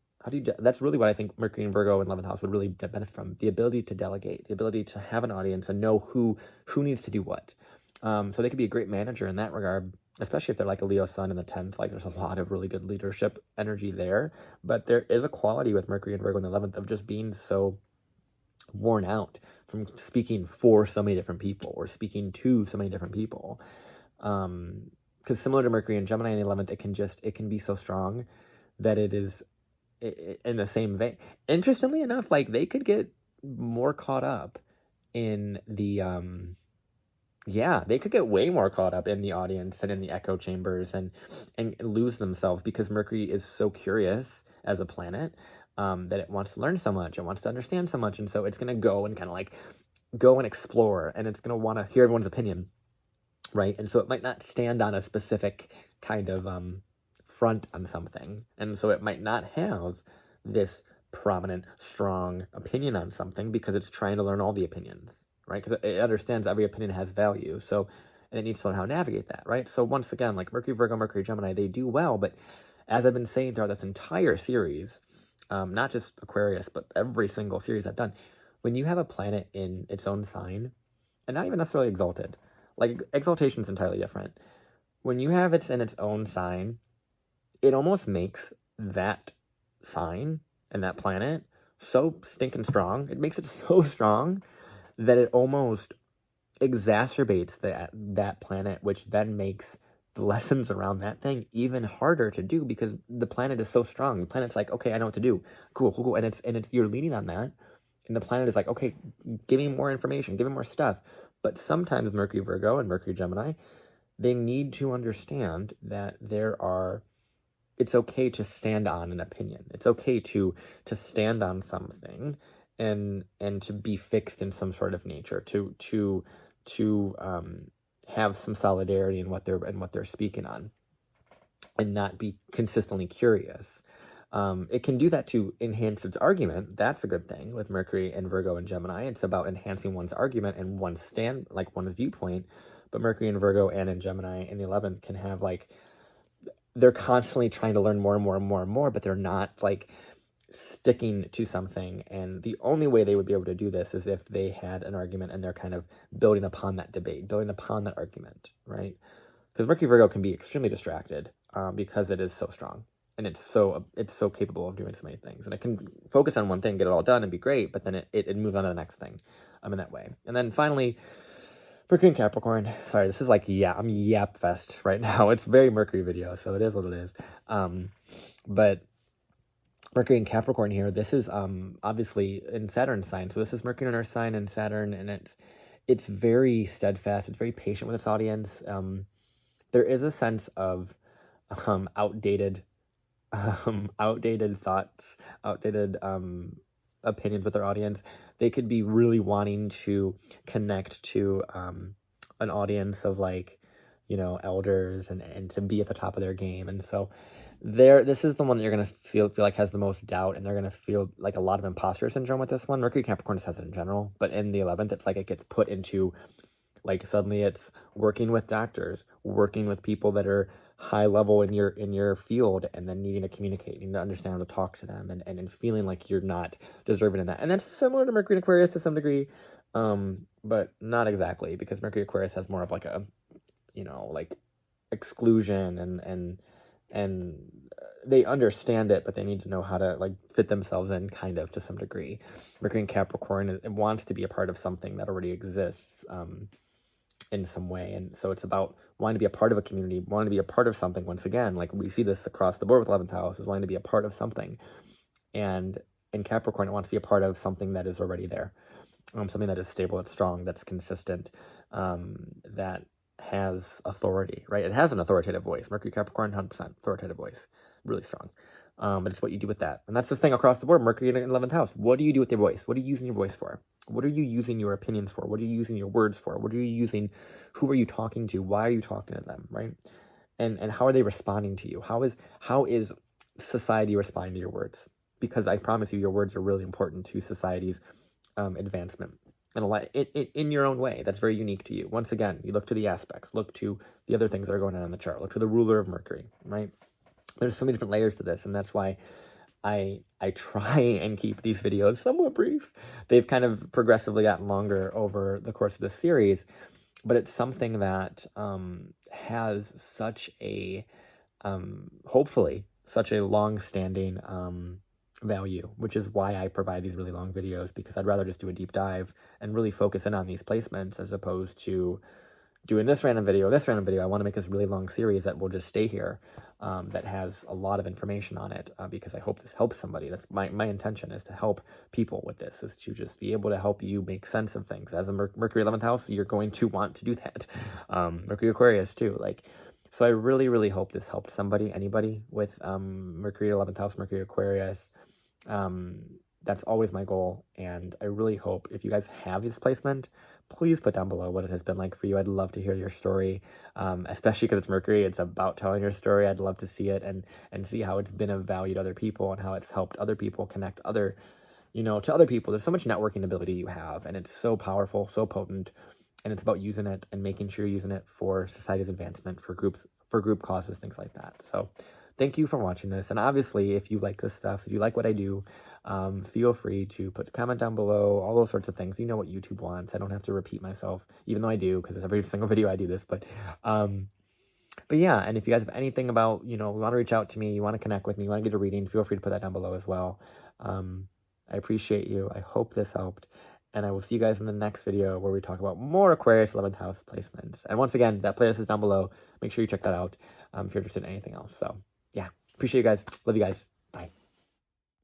That's really what I think Mercury and Virgo in 11th house would really benefit from. The ability to delegate, the ability to have an audience and know who needs to do what. So they could be a great manager in that regard, especially if they're like a Leo sun in the 10th. Like there's a lot of really good leadership energy there. But there is a quality with Mercury and Virgo in the 11th of just being so worn out from speaking for so many different people or speaking to so many different people. Because similar to Mercury and Gemini in the 11th, it can be so strong that it is in the same vein. Interestingly enough, like they could get more caught up in the they could get way more caught up in the audience and in the echo chambers and lose themselves because Mercury is so curious as a planet that it wants to learn so much, it wants to understand so much, and so it's going to go and kind of like go and explore, and it's going to want to hear everyone's opinion, right? And so it might not stand on a specific kind of front on something, and so it might not have this prominent, strong opinion on something because it's trying to learn all the opinions, right? Because it understands every opinion has value, so and it needs to learn how to navigate that, right? So once again, like Mercury, Virgo, Mercury, Gemini, they do well, but as I've been saying throughout this entire series, not just Aquarius, but every single series I've done, when you have a planet in its own sign, and not even necessarily exalted, like exaltation is entirely different. When you have it in its own sign, it almost makes that sign and that planet so stinking strong. It makes it so strong that it almost exacerbates that planet, which then makes the lessons around that thing even harder to do because the planet is so strong. The planet's like, okay, I know what to do. Cool. And it's you're leaning on that. And the planet is like, okay, give me more information, give me more stuff. But sometimes Mercury Virgo and Mercury Gemini, they need to understand that it's okay to stand on an opinion. It's okay to stand on something and to be fixed in some sort of nature, to have some solidarity in what they're speaking on, and not be consistently curious. It can do that to enhance its argument. That's a good thing with Mercury and Virgo and Gemini. It's about enhancing one's argument and one's viewpoint. But Mercury and Virgo and in Gemini in the 11th can have like, they're constantly trying to learn more and more and more and more, but they're not like sticking to something. And the only way they would be able to do this is if they had an argument and they're kind of building upon that debate, building upon that argument, right? Because Mercury Virgo can be extremely distracted because it is so strong and it's so capable of doing so many things, and it can focus on one thing, get it all done, and be great, but then it moves on to the next thing in that way. And then finally, Mercury and Capricorn. Sorry, this is like, I'm yap fest right now. It's very Mercury video, so it is what it is. But Mercury and Capricorn here, this is obviously in Saturn's sign. So this is Mercury in Earth sign and Saturn, and it's very steadfast. It's very patient with its audience. There is a sense of outdated thoughts, outdated opinions with their audience. They could be really wanting to connect to an audience of like, elders and to be at the top of their game. And so this is the one that you're going to feel like has the most doubt, and they're going to feel like a lot of imposter syndrome with this one. Mercury Capricorn just has it in general, but in the 11th, it's like it gets put into like suddenly it's working with doctors, working with people that are high level in your field, and then needing to communicate, needing to understand how to talk to them, and feeling like you're not deserving in that. And that's similar to Mercury and Aquarius to some degree, but not exactly, because Mercury Aquarius has more of like a, like exclusion and they understand it, but they need to know how to like fit themselves in kind of to some degree. Mercury and Capricorn, it wants to be a part of something that already exists. in some way. And so it's about wanting to be a part of a community, wanting to be a part of something. Once again, like we see this across the board with 11th house, is wanting to be a part of something. And in Capricorn, it wants to be a part of something that is already there, something that is stable, that's strong, that's consistent, that has authority, right? It has an authoritative voice. Mercury Capricorn, 100% authoritative voice, really strong. But it's what you do with that. And that's the thing across the board. Mercury in 11th house. What do you do with your voice? What are you using your voice for? What are you using your opinions for? What are you using your words for? What are you using? Who are you talking to? Why are you talking to them, right? And how are they responding to you? How is society responding to your words? Because I promise you, your words are really important to society's advancement. And a lot in your own way that's very unique to you. Once again, you look to the aspects, look to the other things that are going on in the chart, look to the ruler of Mercury, right? There's so many different layers to this, and that's why I try and keep these videos somewhat brief. They've kind of progressively gotten longer over the course of this series, but it's something that has such a hopefully such a long-standing value, which is why I provide these really long videos, because I'd rather just do a deep dive and really focus in on these placements as opposed to doing this random video. I want to make this really long series that will just stay here, that has a lot of information on it, because I hope this helps somebody. That's my intention, is to help people with this, is to just be able to help you make sense of things. As a Mercury 11th house, you're going to want to do that. Mercury Aquarius too. So I really, really hope this helped somebody, anybody with Mercury 11th house, Mercury Aquarius. That's always my goal, and I really hope if you guys have this placement, please put down below what it has been like for you. I'd love to hear your story, especially because it's Mercury. It's about telling your story. I'd love to see it and see how it's been of value to other people and how it's helped other people connect to other people. There's so much networking ability you have, and it's so powerful, so potent, and it's about using it and making sure you're using it for society's advancement, for group causes, things like that. So thank you for watching this. And obviously, if you like this stuff, if you like what I do, feel free to put a comment down below, all those sorts of things. You know what YouTube wants. I don't have to repeat myself, even though I do, because every single video I do this. But yeah, and if you guys have anything about, you want to reach out to me, you want to connect with me, you want to get a reading, feel free to put that down below as well. I appreciate you. I hope this helped. And I will see you guys in the next video where we talk about more Aquarius 11th house placements. And once again, that playlist is down below. Make sure you check that out if you're interested in anything else. So yeah, appreciate you guys. Love you guys. Bye.